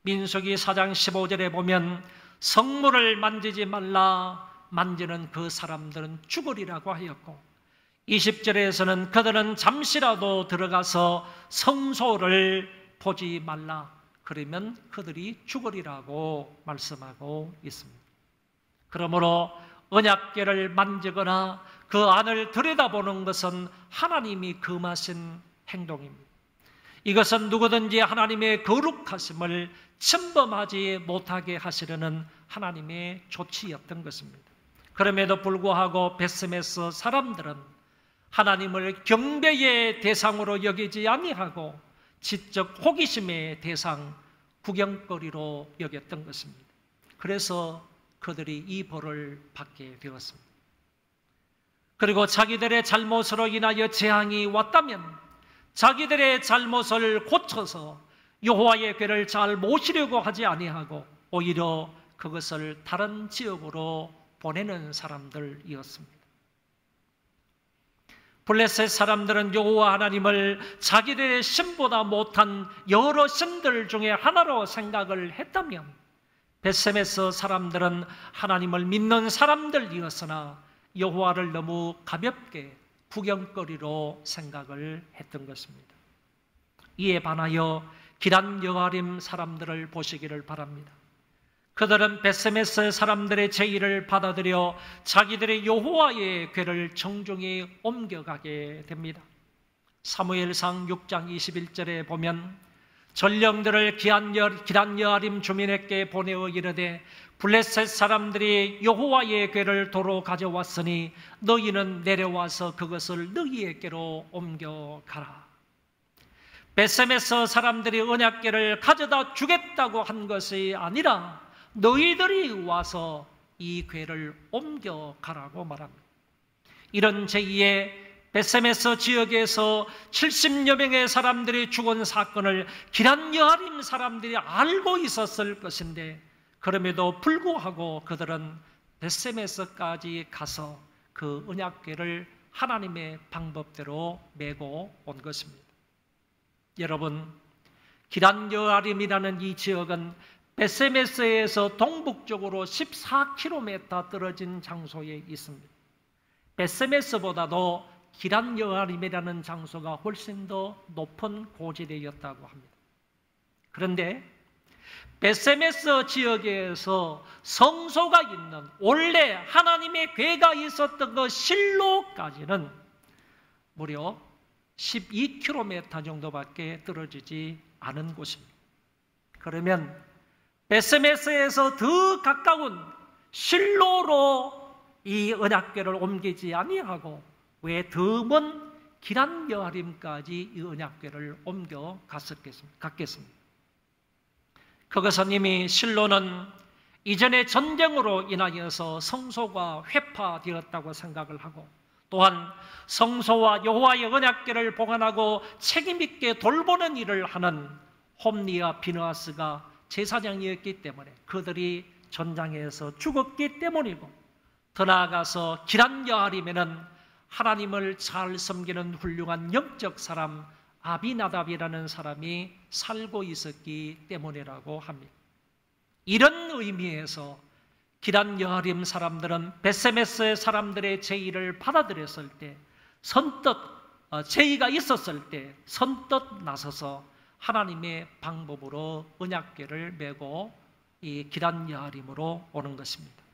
민수기 4장 15절에 보면 성물을 만지지 말라, 만지는 그 사람들은 죽으리라고 하였고 20절에서는 그들은 잠시라도 들어가서 성소를 보지 말라, 그러면 그들이 죽으리라고 말씀하고 있습니다. 그러므로 언약궤를 만지거나 그 안을 들여다보는 것은 하나님이 금하신 행동입니다. 이것은 누구든지 하나님의 거룩하심을 침범하지 못하게 하시려는 하나님의 조치였던 것입니다. 그럼에도 불구하고 벳세메스 사람들은 하나님을 경배의 대상으로 여기지 아니하고 지적 호기심의 대상, 구경거리로 여겼던 것입니다. 그래서 그들이 이 벌을 받게 되었습니다. 그리고 자기들의 잘못으로 인하여 재앙이 왔다면 자기들의 잘못을 고쳐서 여호와의 궤를 잘 모시려고 하지 아니하고 오히려 그것을 다른 지역으로 보내는 사람들이었습니다. 블레셋 사람들은 여호와 하나님을 자기들의 신보다 못한 여러 신들 중에 하나로 생각을 했다면, 벳세메스 사람들은 하나님을 믿는 사람들이었으나 여호와를 너무 가볍게 구경거리로 생각을 했던 것입니다. 이에 반하여 기란 여아림 사람들을 보시기를 바랍니다. 그들은 벳세메스 사람들의 제의를 받아들여 자기들의 여호와의 궤를 정중히 옮겨가게 됩니다. 사무엘상 6장 21절에 보면 전령들을 기란 여아림 주민에게 보내어 이르되 블레셋 사람들이 여호와의 궤를 도로 가져왔으니 너희는 내려와서 그것을 너희에게로 옮겨가라. 벳세메스 사람들이 언약궤를 가져다 주겠다고 한 것이 아니라 너희들이 와서 이 궤를 옮겨가라고 말합니다. 이런 제의에 벳세메스 지역에서 70여 명의 사람들이 죽은 사건을 기란 여아림 사람들이 알고 있었을 것인데, 그럼에도 불구하고 그들은 벳세메스까지 가서 그 언약궤를 하나님의 방법대로 메고 온 것입니다. 여러분, 기란 여아림이라는 이 지역은 벳세메스에서 동북쪽으로 14km 떨어진 장소에 있습니다. 벳세메스보다도 기란 여아림이라는 장소가 훨씬 더 높은 고지대였다고 합니다. 그런데 벳세메스 지역에서 성소가 있는, 원래 하나님의 궤가 있었던 그 실로까지는 무려 12km 정도밖에 떨어지지 않은 곳입니다. 그러면 벳세메스에서 더 가까운 실로로 이 언약궤를 옮기지 아니하고 왜 더 먼 기란 여아림까지 이 언약궤를 옮겨 갔겠습니까? 그것은 이미 실로는 이전의 전쟁으로 인하여서 성소가 회파되었다고 생각을 하고, 또한 성소와 여호와의 언약궤를 보관하고 책임있게 돌보는 일을 하는 홈리와 비느하스가 제사장이었기 때문에 그들이 전장에서 죽었기 때문이고, 더 나아가서 기란 여아림에는 하나님을 잘 섬기는 훌륭한 영적 사람 아비나답이라는 사람이 살고 있었기 때문이라고 합니다. 이런 의미에서 기란 여아림 사람들은 벳세메스 사람들의 제의를 받아들였을 때, 선뜻 제의가 있었을 때 선뜻 나서서 하나님의 방법으로 언약궤를 메고 이 기란 여아림으로 오는 것입니다.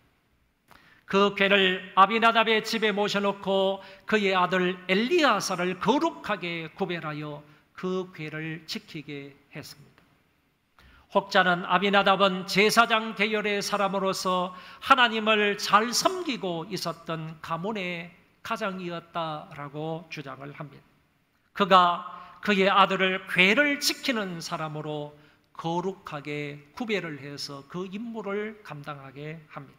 그 궤를 아비나답의 집에 모셔놓고 그의 아들 엘리야사를 거룩하게 구별하여 그 궤를 지키게 했습니다. 혹자는 아비나답은 제사장 계열의 사람으로서 하나님을 잘 섬기고 있었던 가문의 가장이었다라고 주장을 합니다. 그가 그의 아들을 궤를 지키는 사람으로 거룩하게 구별을 해서 그 임무를 감당하게 합니다.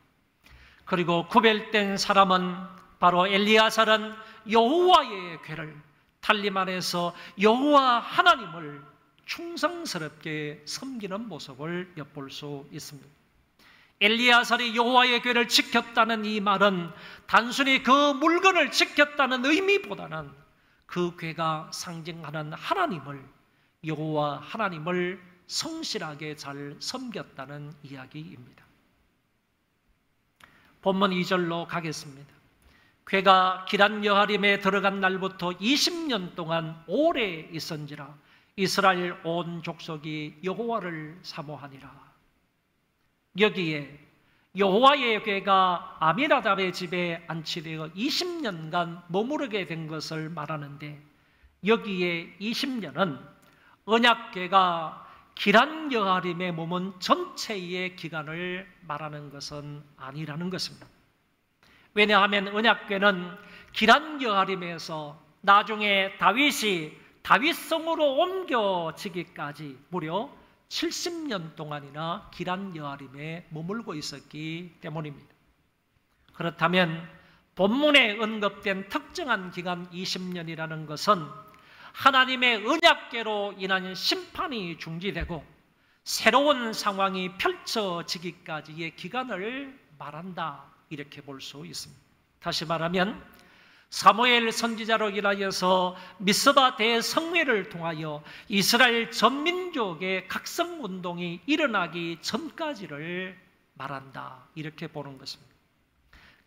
그리고 구별된 사람은 바로 엘리야살은 여호와의 궤를 달림 안에서 여호와 하나님을 충성스럽게 섬기는 모습을 엿볼 수 있습니다. 엘리야살이 여호와의 궤를 지켰다는 이 말은 단순히 그 물건을 지켰다는 의미보다는 그 궤가 상징하는 하나님을, 여호와 하나님을 성실하게 잘 섬겼다는 이야기입니다. 본문 2절로 가겠습니다. 궤가 기란 여아림에 들어간 날부터 20년 동안 오래 있은지라 이스라엘 온 족속이 여호와를 사모하니라. 여기에 여호와의 궤가 아비나답의 집에 안치되어 20년간 머무르게 된 것을 말하는데, 여기에 20년은 언약궤가 기란 여아림에 머문 전체의 기간을 말하는 것은 아니라는 것입니다. 왜냐하면 언약궤는 기란 여아림에서 나중에 다윗이 다윗성으로 옮겨지기까지 무려 70년 동안이나 기란 여아림에 머물고 있었기 때문입니다. 그렇다면 본문에 언급된 특정한 기간 20년이라는 것은 하나님의 언약궤로 인한 심판이 중지되고 새로운 상황이 펼쳐지기까지의 기간을 말한다, 이렇게 볼 수 있습니다. 다시 말하면 사무엘 선지자로 인하여서 미스바 대성회를 통하여 이스라엘 전민족의 각성운동이 일어나기 전까지를 말한다, 이렇게 보는 것입니다.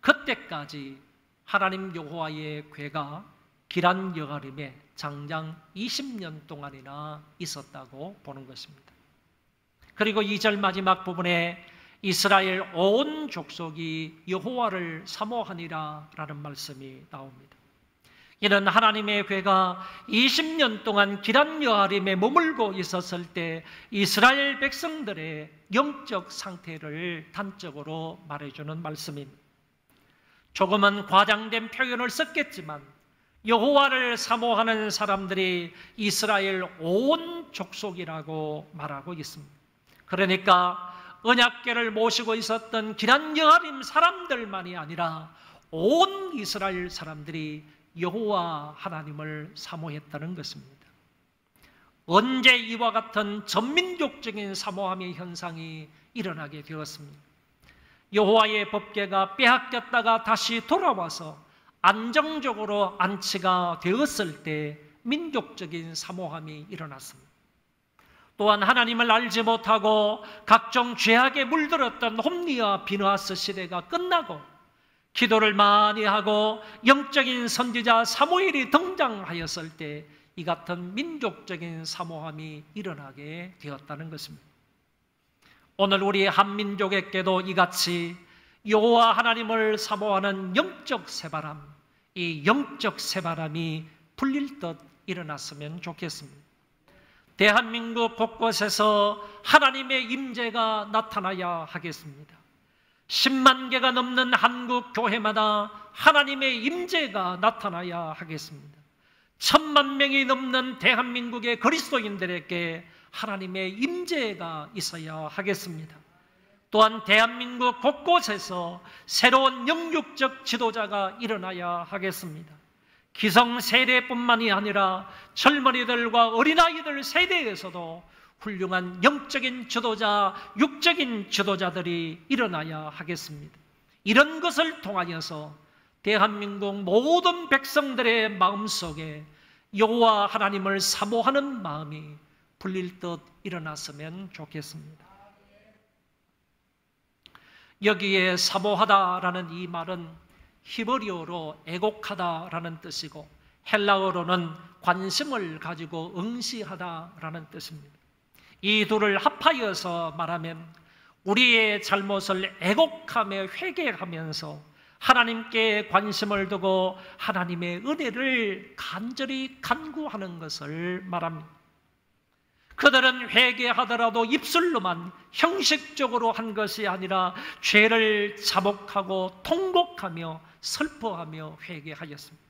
그때까지 하나님 여호와의 궤가 기란 여가림에 장장 20년 동안이나 있었다고 보는 것입니다. 그리고 2절 마지막 부분에 이스라엘 온 족속이 여호와를 사모하니라 라는 말씀이 나옵니다. 이는 하나님의 궤가 20년 동안 기란 여아림에 머물고 있었을 때 이스라엘 백성들의 영적 상태를 단적으로 말해주는 말씀입니다. 조금은 과장된 표현을 썼겠지만 여호와를 사모하는 사람들이 이스라엘 온 족속이라고 말하고 있습니다. 그러니까 언약궤를 모시고 있었던 기란 여아림 사람들만이 아니라 온 이스라엘 사람들이 여호와 하나님을 사모했다는 것입니다. 언제 이와 같은 전민족적인 사모함의 현상이 일어나게 되었습니까? 여호와의 법궤가 빼앗겼다가 다시 돌아와서 안정적으로 안치가 되었을 때 민족적인 사모함이 일어났습니다. 또한 하나님을 알지 못하고 각종 죄악에 물들었던 홈리와 비느하스 시대가 끝나고 기도를 많이 하고 영적인 선지자 사무엘이 등장하였을 때 이 같은 민족적인 사모함이 일어나게 되었다는 것입니다. 오늘 우리 한민족에게도 이같이 여호와 하나님을 사모하는 영적 새바람, 이 영적 새바람이 불릴 듯 일어났으면 좋겠습니다. 대한민국 곳곳에서 하나님의 임재가 나타나야 하겠습니다. 10만 개가 넘는 한국 교회마다 하나님의 임재가 나타나야 하겠습니다. 1000만 명이 넘는 대한민국의 그리스도인들에게 하나님의 임재가 있어야 하겠습니다. 또한 대한민국 곳곳에서 새로운 영육적 지도자가 일어나야 하겠습니다. 기성 세대뿐만이 아니라 젊은이들과 어린아이들 세대에서도 훌륭한 영적인 지도자, 육적인 지도자들이 일어나야 하겠습니다. 이런 것을 통하여서 대한민국 모든 백성들의 마음속에 여호와 하나님을 사모하는 마음이 불릴 듯 일어났으면 좋겠습니다. 여기에 사모하다라는 이 말은 히브리어로 애곡하다라는 뜻이고 헬라어로는 관심을 가지고 응시하다라는 뜻입니다. 이 둘을 합하여서 말하면 우리의 잘못을 애곡하며 회개하면서 하나님께 관심을 두고 하나님의 은혜를 간절히 간구하는 것을 말합니다. 그들은 회개하더라도 입술로만 형식적으로 한 것이 아니라 죄를 자복하고 통곡하며 슬퍼하며 회개하였습니다.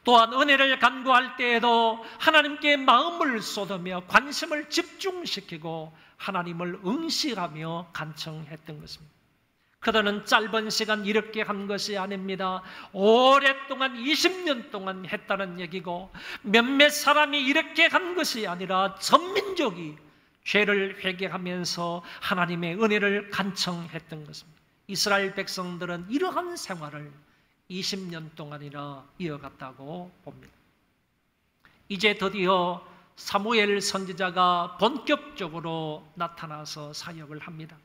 또한 은혜를 간구할 때에도 하나님께 마음을 쏟으며 관심을 집중시키고 하나님을 응시하며 간청했던 것입니다. 그들은 짧은 시간 이렇게 한 것이 아닙니다. 오랫동안 20년 동안 했다는 얘기고 몇몇 사람이 이렇게 한 것이 아니라 전민족이 죄를 회개하면서 하나님의 은혜를 간청했던 것입니다. 이스라엘 백성들은 이러한 생활을 20년 동안이나 이어갔다고 봅니다. 이제 드디어 사무엘 선지자가 본격적으로 나타나서 사역을 합니다.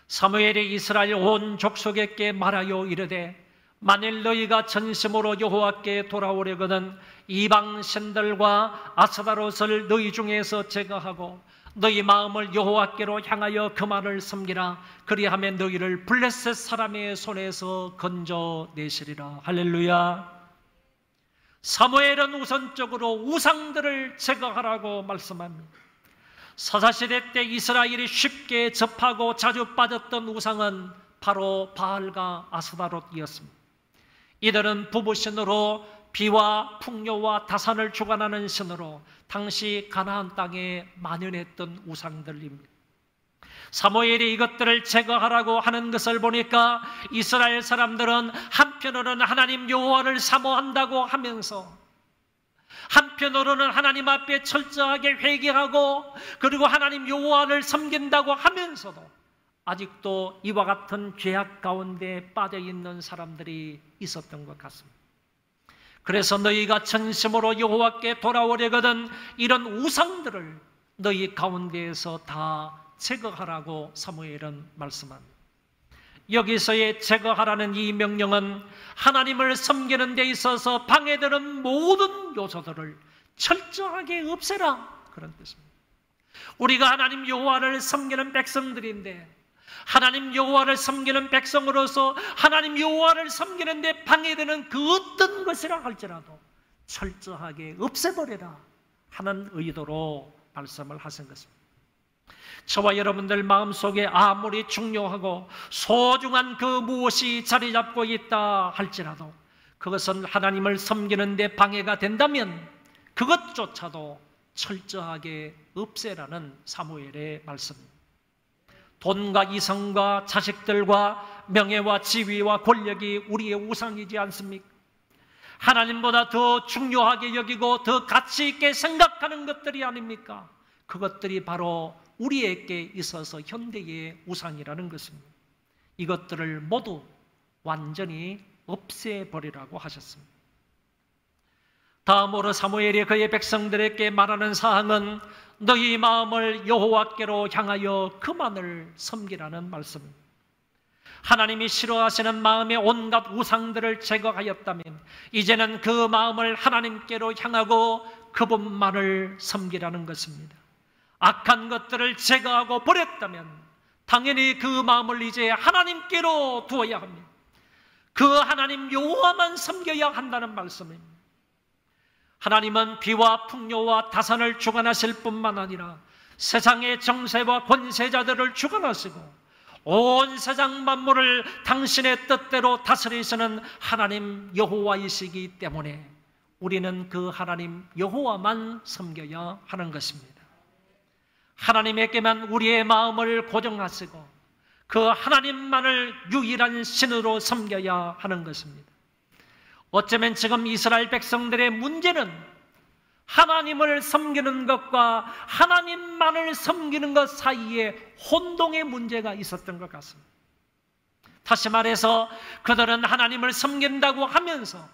사무엘이 이스라엘 온 족속에게 말하여 이르되 만일 너희가 전심으로 여호와께 돌아오려거든 이방 신들과 아스타롯을 너희 중에서 제거하고 너희 마음을 여호와께로 향하여 그만을 섬기라. 그리하면 너희를 블레셋 사람의 손에서 건져내시리라. 할렐루야. 사무엘은 우선적으로 우상들을 제거하라고 말씀합니다. 사사시대 때 이스라엘이 쉽게 접하고 자주 빠졌던 우상은 바로 바알과 아스타롯이었습니다. 이들은 부부신으로 비와 풍요와 다산을 주관하는 신으로 당시 가나안 땅에 만연했던 우상들입니다. 사무엘이 이것들을 제거하라고 하는 것을 보니까 이스라엘 사람들은 한편으로는 하나님 여호와를 사모한다고 하면서 한편으로는 하나님 앞에 철저하게 회개하고 그리고 하나님 여호와를 섬긴다고 하면서도 아직도 이와 같은 죄악 가운데 빠져있는 사람들이 있었던 것 같습니다. 그래서 너희가 전심으로 여호와께 돌아오려거든 이런 우상들을 너희 가운데에서 다 제거하라고 사무엘은 말씀합니다. 여기서의 제거하라는 이 명령은 하나님을 섬기는 데 있어서 방해되는 모든 요소들을 철저하게 없애라, 그런 뜻입니다. 우리가 하나님 여호와를 섬기는 백성들인데 하나님 여호와를 섬기는 백성으로서 하나님 여호와를 섬기는 데 방해되는 그 어떤 것이라 할지라도 철저하게 없애버려라 하는 의도로 말씀을 하신 것입니다. 저와 여러분들 마음속에 아무리 중요하고 소중한 그 무엇이 자리 잡고 있다 할지라도 그것은 하나님을 섬기는 데 방해가 된다면 그것조차도 철저하게 없애라는 사무엘의 말씀입니다. 돈과 이성과 자식들과 명예와 지위와 권력이 우리의 우상이지 않습니까? 하나님보다 더 중요하게 여기고 더 가치 있게 생각하는 것들이 아닙니까? 그것들이 바로 우리에게 있어서 현대의 우상이라는 것입니다. 이것들을 모두 완전히 없애버리라고 하셨습니다. 다음으로 사무엘이 그의 백성들에게 말하는 사항은 너희 마음을 여호와께로 향하여 그만을 섬기라는 말씀입니다. 하나님이 싫어하시는 마음의 온갖 우상들을 제거하였다면 이제는 그 마음을 하나님께로 향하고 그분만을 섬기라는 것입니다. 악한 것들을 제거하고 버렸다면 당연히 그 마음을 이제 하나님께로 두어야 합니다. 그 하나님 여호와만 섬겨야 한다는 말씀입니다. 하나님은 비와 풍요와 다산을 주관하실 뿐만 아니라 세상의 정세와 권세자들을 주관하시고 온 세상 만물을 당신의 뜻대로 다스리시는 하나님 여호와이시기 때문에 우리는 그 하나님 여호와만 섬겨야 하는 것입니다. 하나님에게만 우리의 마음을 고정하시고 그 하나님만을 유일한 신으로 섬겨야 하는 것입니다. 어쩌면 지금 이스라엘 백성들의 문제는 하나님을 섬기는 것과 하나님만을 섬기는 것 사이에 혼동의 문제가 있었던 것 같습니다. 다시 말해서 그들은 하나님을 섬긴다고 하면서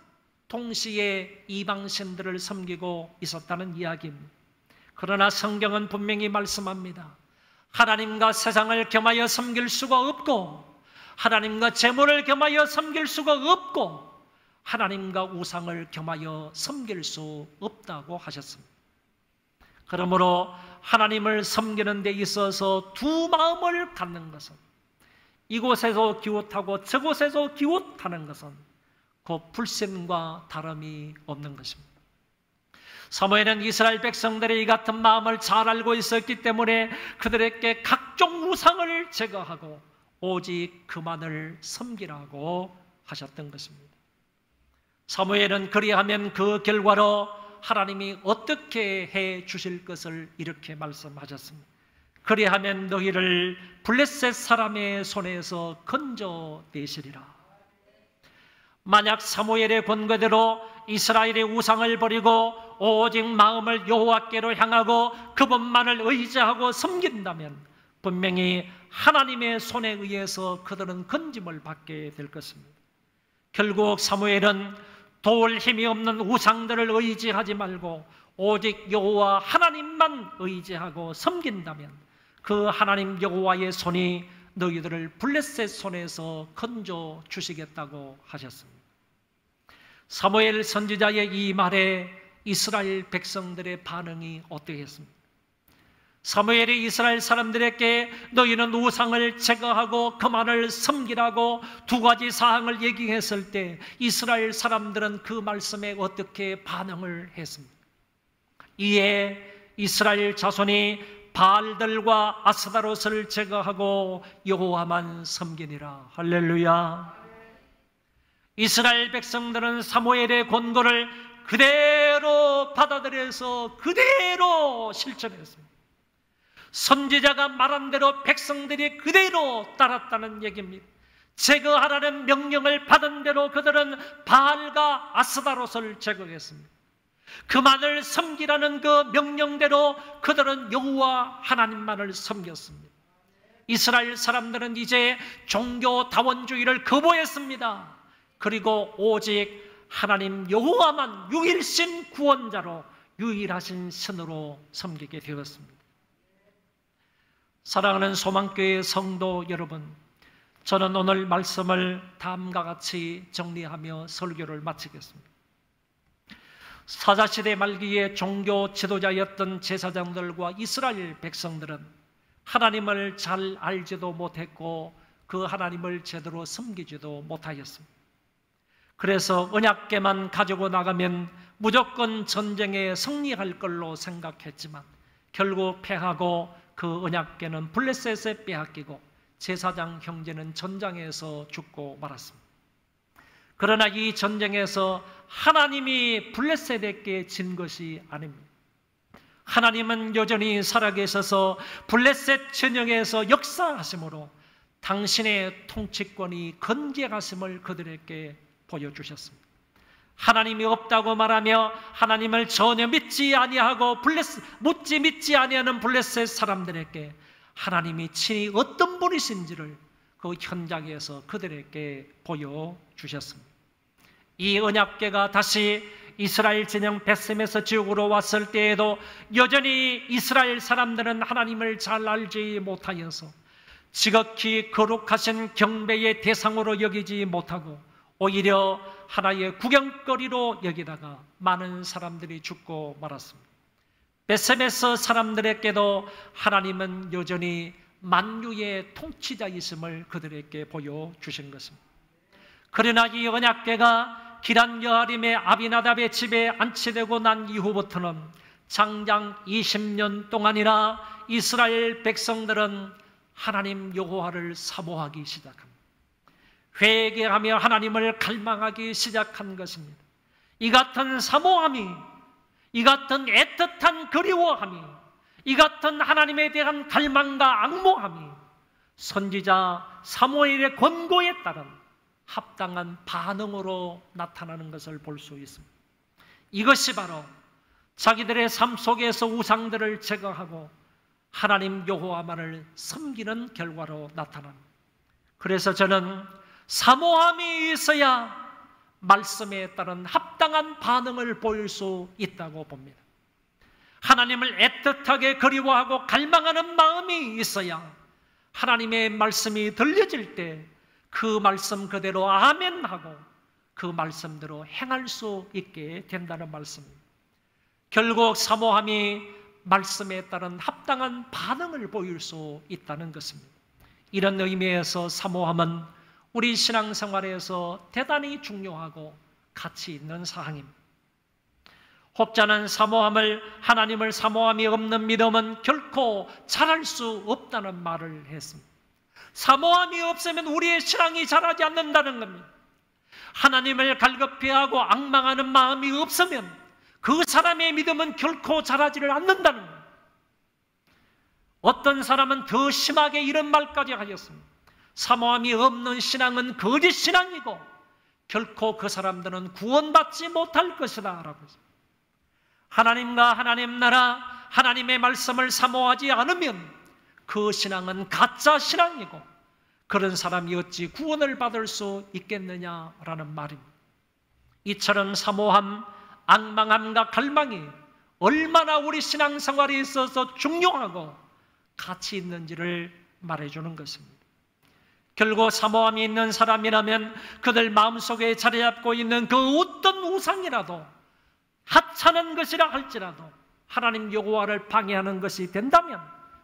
동시에 이방신들을 섬기고 있었다는 이야기입니다. 그러나 성경은 분명히 말씀합니다. 하나님과 세상을 겸하여 섬길 수가 없고 하나님과 재물을 겸하여 섬길 수가 없고 하나님과 우상을 겸하여 섬길 수 없다고 하셨습니다. 그러므로 하나님을 섬기는 데 있어서 두 마음을 갖는 것은 이곳에서 기웃하고 저곳에서 기웃하는 것은 그 불신과 다름이 없는 것입니다. 사무엘은 이스라엘 백성들의 이 같은 마음을 잘 알고 있었기 때문에 그들에게 각종 우상을 제거하고 오직 그만을 섬기라고 하셨던 것입니다. 사무엘은 그리하면 그 결과로 하나님이 어떻게 해 주실 것을 이렇게 말씀하셨습니다. 그리하면 너희를 블레셋 사람의 손에서 건져내시리라. 만약 사무엘의 권고대로 이스라엘의 우상을 버리고 오직 마음을 여호와께로 향하고 그분만을 의지하고 섬긴다면 분명히 하나님의 손에 의해서 그들은 건짐을 받게 될 것입니다. 결국 사무엘은 도울 힘이 없는 우상들을 의지하지 말고 오직 여호와 하나님만 의지하고 섬긴다면 그 하나님 여호와의 손이 너희들을 블레셋 손에서 건져 주시겠다고 하셨습니다. 사무엘 선지자의 이 말에 이스라엘 백성들의 반응이 어떠했습니까? 사무엘이 이스라엘 사람들에게 너희는 우상을 제거하고 그만을 섬기라고 두 가지 사항을 얘기했을 때 이스라엘 사람들은 그 말씀에 어떻게 반응을 했습니까? 이에 이스라엘 자손이 바알들과 아스다롯을 제거하고 여호와만 섬기니라. 할렐루야. 이스라엘 백성들은 사무엘의 권고를 그대로 받아들여서 그대로 실천했습니다. 선지자가 말한 대로 백성들이 그대로 따랐다는 얘기입니다. 제거하라는 명령을 받은 대로 그들은 바알과 아스다롯을 제거했습니다. 그만을 섬기라는 그 명령대로 그들은 여호와 하나님만을 섬겼습니다. 이스라엘 사람들은 이제 종교다원주의를 거부했습니다. 그리고 오직 하나님 여호와만 유일신 구원자로 유일하신 신으로 섬기게 되었습니다. 사랑하는 소망교회 성도 여러분, 저는 오늘 말씀을 다음과 같이 정리하며 설교를 마치겠습니다. 사자시대 말기에 종교 지도자였던 제사장들과 이스라엘 백성들은 하나님을 잘 알지도 못했고 그 하나님을 제대로 섬기지도 못하였습니다. 그래서 언약궤만 가지고 나가면 무조건 전쟁에 승리할 걸로 생각했지만 결국 패하고 그 언약궤는 블레셋에 빼앗기고 제사장 형제는 전장에서 죽고 말았습니다. 그러나 이 전쟁에서 하나님이 블레셋에게 진 것이 아닙니다. 하나님은 여전히 살아계셔서 블레셋 전역에서 역사하심으로 당신의 통치권이 건재하심을 그들에게 보여주셨습니다. 하나님이 없다고 말하며 하나님을 전혀 믿지 아니하고 믿지 아니하는 블레셋 사람들에게 하나님이 친히 어떤 분이신지를 그 현장에서 그들에게 보여주셨습니다. 이 언약궤가 다시 이스라엘 진영 베셈에서 지옥으로 왔을 때에도 여전히 이스라엘 사람들은 하나님을 잘 알지 못하여서 지극히 거룩하신 경배의 대상으로 여기지 못하고 오히려 하나의 구경거리로 여기다가 많은 사람들이 죽고 말았습니다. 베셈에서 사람들에게도 하나님은 여전히 만유의 통치자이심을 그들에게 보여주신 것입니다. 그러나 이 언약궤가 기란 여아림의 아비나답의 집에 안치되고 난 이후부터는 장장 20년 동안이나 이스라엘 백성들은 하나님 여호와를 사모하기 시작합니다. 회개하며 하나님을 갈망하기 시작한 것입니다. 이 같은 사모함이, 이 같은 애틋한 그리워함이, 이 같은 하나님에 대한 갈망과 앙모함이 선지자 사무엘의 권고에 따른 합당한 반응으로 나타나는 것을 볼 수 있습니다. 이것이 바로 자기들의 삶 속에서 우상들을 제거하고 하나님 여호와만을 섬기는 결과로 나타납니다. 그래서 저는 사모함이 있어야 말씀에 따른 합당한 반응을 보일 수 있다고 봅니다. 하나님을 애틋하게 그리워하고 갈망하는 마음이 있어야 하나님의 말씀이 들려질 때 그 말씀 그대로 아멘하고 그 말씀대로 행할 수 있게 된다는 말씀입니다. 결국 사모함이 말씀에 따른 합당한 반응을 보일 수 있다는 것입니다. 이런 의미에서 사모함은 우리 신앙생활에서 대단히 중요하고 가치 있는 사항입니다. 혹자는 사모함을, 하나님을 사모함이 없는 믿음은 결코 자랄 수 없다는 말을 했습니다. 사모함이 없으면 우리의 신앙이 자라지 않는다는 겁니다. 하나님을 갈급해하고 앙망하는 마음이 없으면 그 사람의 믿음은 결코 자라지를 않는다는 겁니다. 어떤 사람은 더 심하게 이런 말까지 하셨습니다. 사모함이 없는 신앙은 거짓 신앙이고 결코 그 사람들은 구원받지 못할 것이다 라고 했습니다. 하나님과 하나님 나라, 하나님의 말씀을 사모하지 않으면 그 신앙은 가짜 신앙이고 그런 사람이 어찌 구원을 받을 수 있겠느냐라는 말입니다. 이처럼 사모함, 앙망함과 갈망이 얼마나 우리 신앙생활에 있어서 중요하고 가치 있는지를 말해주는 것입니다. 결국 사모함이 있는 사람이라면 그들 마음속에 자리 잡고 있는 그 어떤 우상이라도 하찮은 것이라 할지라도 하나님 여호와를 방해하는 것이 된다면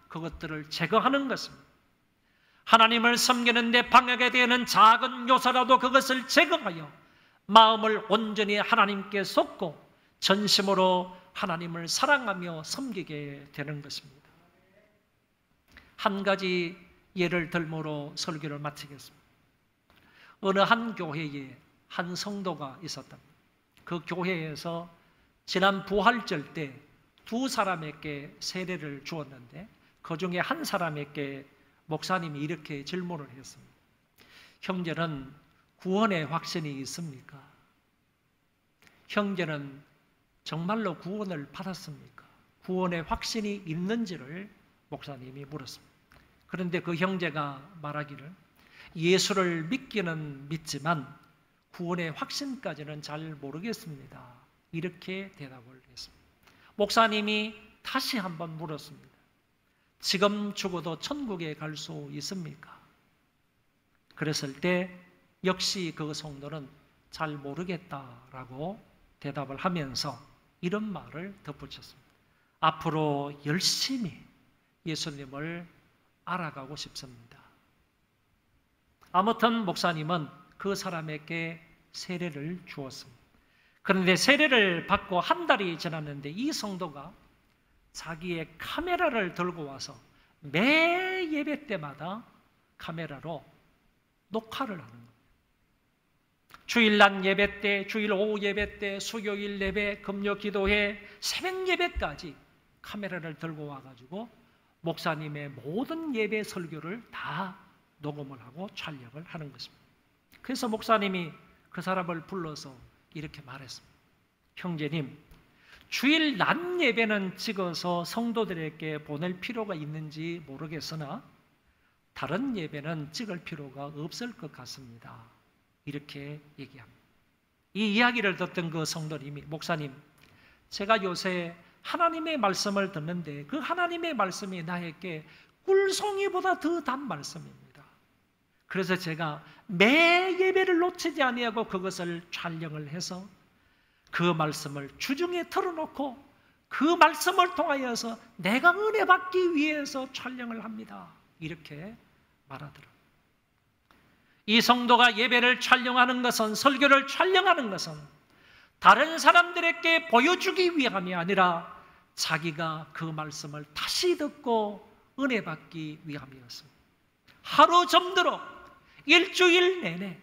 그것들을 제거하는 것입니다. 하나님을 섬기는 데 방해가 되는 작은 요소라도 그것을 제거하여 마음을 온전히 하나님께 쏟고 전심으로 하나님을 사랑하며 섬기게 되는 것입니다. 한 가지 예를 들므로 설교를 마치겠습니다. 어느 한 교회에 한 성도가 있었답니다. 그 교회에서 지난 부활절 때 두 사람에게 세례를 주었는데 그 중에 한 사람에게 목사님이 이렇게 질문을 했습니다. 형제는 구원의 확신이 있습니까? 형제는 정말로 구원을 받았습니까? 구원의 확신이 있는지를 목사님이 물었습니다. 그런데 그 형제가 말하기를 예수를 믿기는 믿지만 구원의 확신까지는 잘 모르겠습니다. 이렇게 대답을 했습니다. 목사님이 다시 한번 물었습니다. 지금 죽어도 천국에 갈 수 있습니까? 그랬을 때 역시 그 성도는 잘 모르겠다라고 대답을 하면서 이런 말을 덧붙였습니다. 앞으로 열심히 예수님을 알아가고 싶습니다. 아무튼 목사님은 그 사람에게 세례를 주었습니다. 그런데 세례를 받고 한 달이 지났는데 이 성도가 자기의 카메라를 들고 와서 매 예배 때마다 카메라로 녹화를 하는 거예요. 주일 낮 예배 때, 주일 오후 예배 때, 수요일 예배, 금요 기도회, 새벽 예배까지 카메라를 들고 와가지고 목사님의 모든 예배 설교를 다 녹음을 하고 촬영을 하는 것입니다. 그래서 목사님이 그 사람을 불러서 이렇게 말했습니다. 형제님, 주일 낮 예배는 찍어서 성도들에게 보낼 필요가 있는지 모르겠으나 다른 예배는 찍을 필요가 없을 것 같습니다. 이렇게 얘기합니다. 이 이야기를 듣던 그 성도님이 목사님, 제가 요새 하나님의 말씀을 듣는데 그 하나님의 말씀이 나에게 꿀송이보다 더 단 말씀입니다. 그래서 제가 매 예배를 놓치지 아니하고 그것을 촬영을 해서 그 말씀을 주중에 틀어놓고 그 말씀을 통하여서 내가 은혜 받기 위해서 촬영을 합니다. 이렇게 말하더라고요. 이 성도가 예배를 촬영하는 것은, 설교를 촬영하는 것은 다른 사람들에게 보여주기 위함이 아니라 자기가 그 말씀을 다시 듣고 은혜 받기 위함이었습니다. 하루 점들어 일주일 내내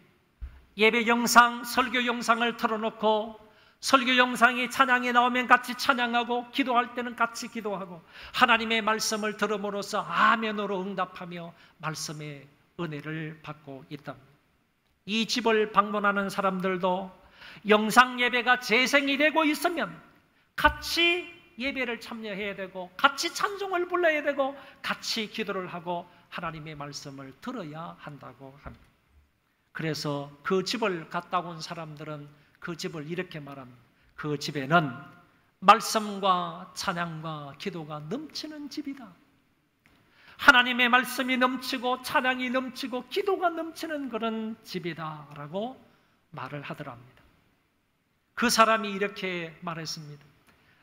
예배 영상, 설교 영상을 틀어놓고 설교 영상이 찬양에 나오면 같이 찬양하고 기도할 때는 같이 기도하고 하나님의 말씀을 들음으로써 아멘으로 응답하며 말씀의 은혜를 받고 있답니다. 이 집을 방문하는 사람들도 영상 예배가 재생이 되고 있으면 같이 예배를 참여해야 되고 같이 찬송을 불러야 되고 같이 기도를 하고 하나님의 말씀을 들어야 한다고 합니다. 그래서 그 집을 갔다 온 사람들은 그 집을 이렇게 말합니다. 그 집에는 말씀과 찬양과 기도가 넘치는 집이다. 하나님의 말씀이 넘치고 찬양이 넘치고 기도가 넘치는 그런 집이다라고 말을 하더랍니다. 그 사람이 이렇게 말했습니다.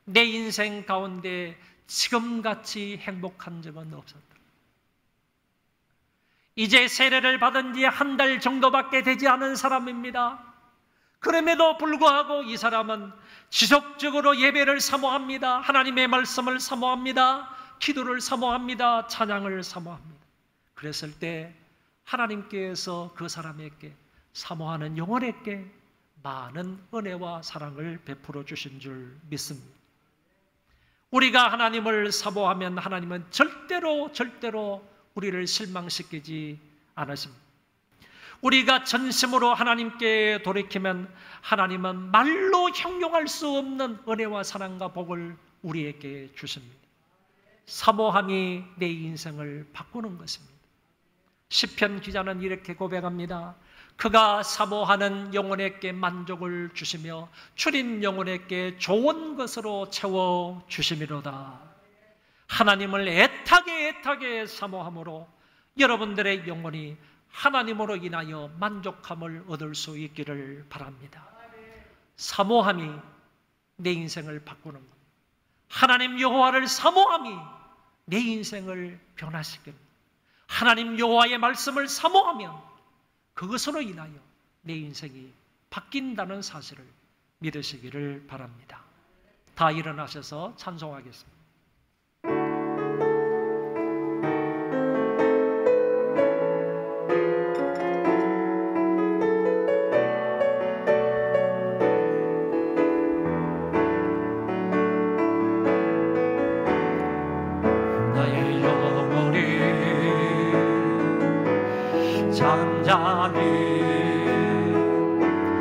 내 인생 가운데 지금같이 행복한 적은 없었다. 이제 세례를 받은 지 한 달 정도밖에 되지 않은 사람입니다. 그럼에도 불구하고 이 사람은 지속적으로 예배를 사모합니다. 하나님의 말씀을 사모합니다. 기도를 사모합니다. 찬양을 사모합니다. 그랬을 때 하나님께서 그 사람에게, 사모하는 영혼에게 많은 은혜와 사랑을 베풀어 주신 줄 믿습니다. 우리가 하나님을 사모하면 하나님은 절대로 우리를 실망시키지 않으십니다. 우리가 전심으로 하나님께 돌이키면 하나님은 말로 형용할 수 없는 은혜와 사랑과 복을 우리에게 주십니다. 사모함이 내 인생을 바꾸는 것입니다. 시편 기자는 이렇게 고백합니다. 그가 사모하는 영혼에게 만족을 주시며 추린 영혼에게 좋은 것으로 채워 주심이로다. 하나님을 애타게 사모함으로 여러분들의 영혼이 하나님으로 인하여 만족함을 얻을 수 있기를 바랍니다. 사모함이 내 인생을 바꾸는 것, 하나님 여호와를 사모함이 내 인생을 변화시킵니다. 하나님 여호와의 말씀을 사모하면 그것으로 인하여 내 인생이 바뀐다는 사실을 믿으시기를 바랍니다. 다 일어나셔서 찬송하겠습니다.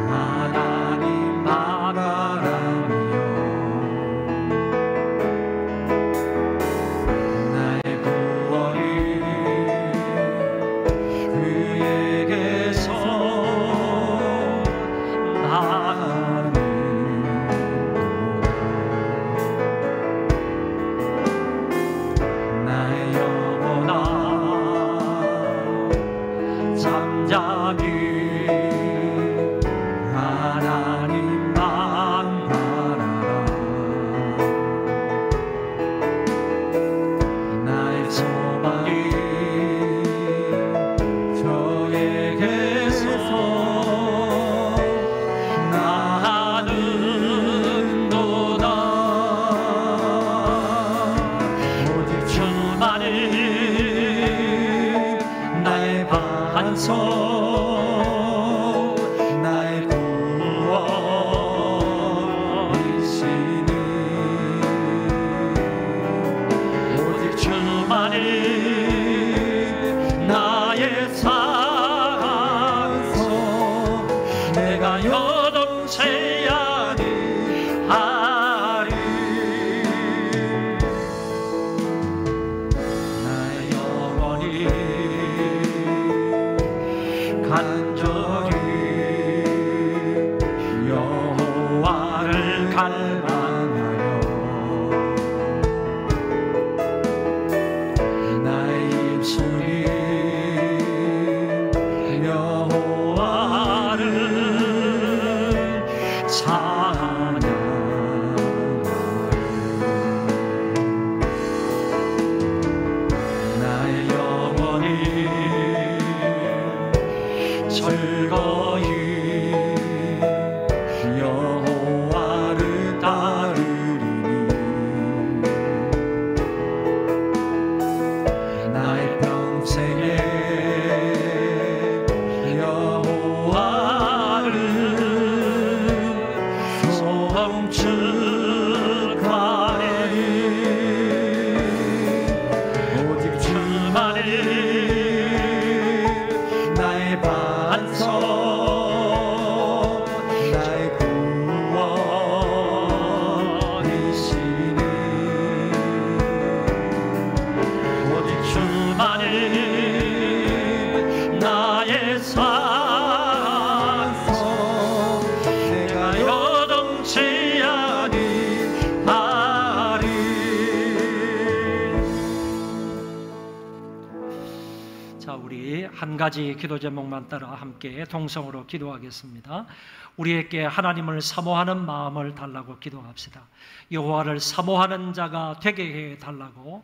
하나님 바라며 갈망하여 나의 입술이 여호와를 찬양하여 나의 영혼이 즐거이 여호와를 따르리니 나의 평생에 여호와를 송축하리 오직 주만이 나의 반석 나의 구원이시니 오직 주만이 나의 산성 내가 여동치 아니하리. 자, 우리 한 가지 기도 제목만 따라 함께 동성으로 기도하겠습니다. 우리에게 하나님을 사모하는 마음을 달라고 기도합시다. 여호와를 사모하는 자가 되게 해달라고,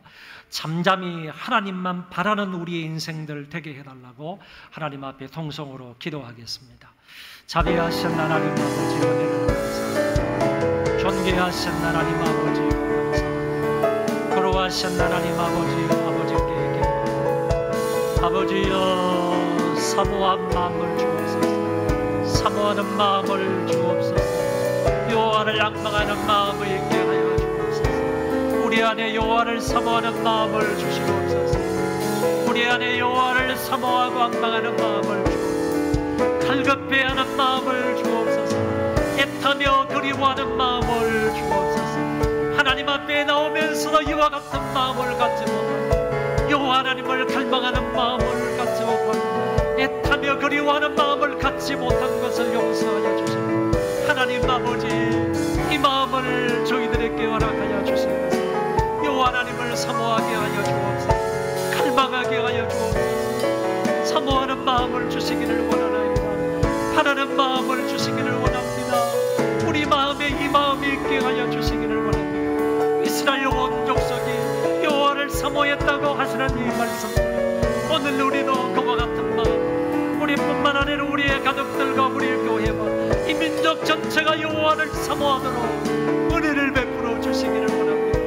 잠잠히 하나님만 바라는 우리의 인생들 되게 해달라고 하나님 앞에 동성으로 기도하겠습니다. 자비하신 하나님 아버지, 은혜를 감사합니다. 존귀하신 하나님 아버지 감사합니다. 거룩하신 하나님 아버지께 기도합니다. 아버지여, 사모한 마음을 주옵소서. 사모하는 마음을 주옵소서. 여호와를 악망하는 마음을 있게 하여 주옵소서. 우리 안에 여호와를 사모하는 마음을 주시옵소서. 우리 안에 여호와를 사모하고 악망하는 마음을 주옵소서. 갈급해하는 마음을 주옵소서. 애타며 그리워하는 마음을 주옵소서. 하나님 앞에 나오면서도 이와 같은 마음을 갖지 못하고, 여호와 하나님을 갈망하는 마음을 갖지 못하고, 애타며 그리워하는 마음을 갖지 못한 것을 용서하여 주시고, 하나님 아버지, 이 마음을 저희들에게 허락하여 주시옵소서. 여호와 하나님을 사모하게 하여 주옵소서. 갈망하게 하여 주옵소서. 사모하는 마음을 주시기를 원하나이다. 바라는 마음을 주시기를 원합니다. 우리 마음에 이 마음이 있게 하여 주시기를 원합니다. 이스라엘 온 족속이 여호와를 사모했다고 하시는 이 말씀, 오늘 우리도 그와 같은 마음, 우리뿐만 아니라 우리의 가족들과 우리의 교회와 이 민족 전체가 여호와를 사모하도록 은혜를 베풀어 주시기를 원합니다.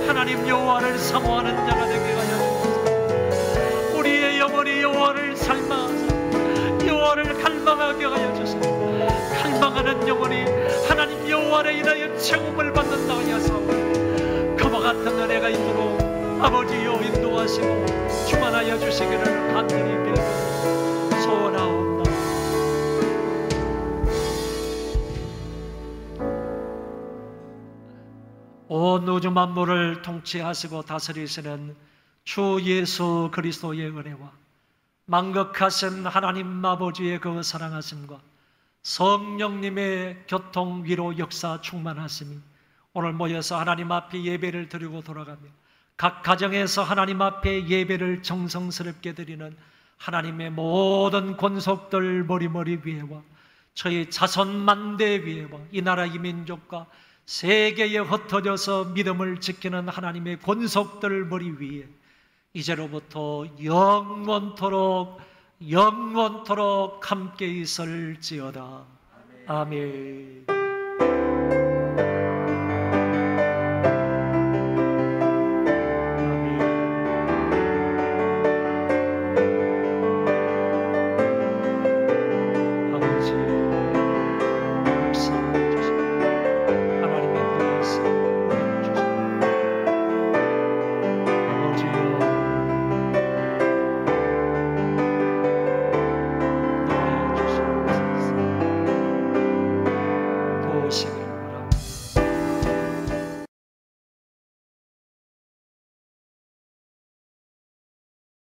하나님, 여호와를 사모하는 자가 되게 하여 주옵소서. 우리의 영혼이 여호와를 삶아서 여호와를 갈망하게 하여 주시옵소서. 갈망하는 영혼이 하나님 여호와를 인하여 체험을 받는다 하여서 그와 같은 은혜가 있도록 아버지여 인도하시고 충만하여 주시기를 간절히 빌고 소원하옵나이다. 온 우주 만물을 통치하시고 다스리시는 주 예수 그리스도의 은혜와 만극하신 하나님 아버지의 그 사랑하심과 성령님의 교통 위로 역사 충만하심이 오늘 모여서 하나님 앞에 예배를 드리고 돌아가며 각 가정에서 하나님 앞에 예배를 정성스럽게 드리는 하나님의 모든 권속들 머리머리 위에와 저희 자손 만대 위에와 이 나라 이 민족과 세계에 흩어져서 믿음을 지키는 하나님의 권속들 머리 위에 이제로부터 영원토록 함께 있을지어다. 아멘.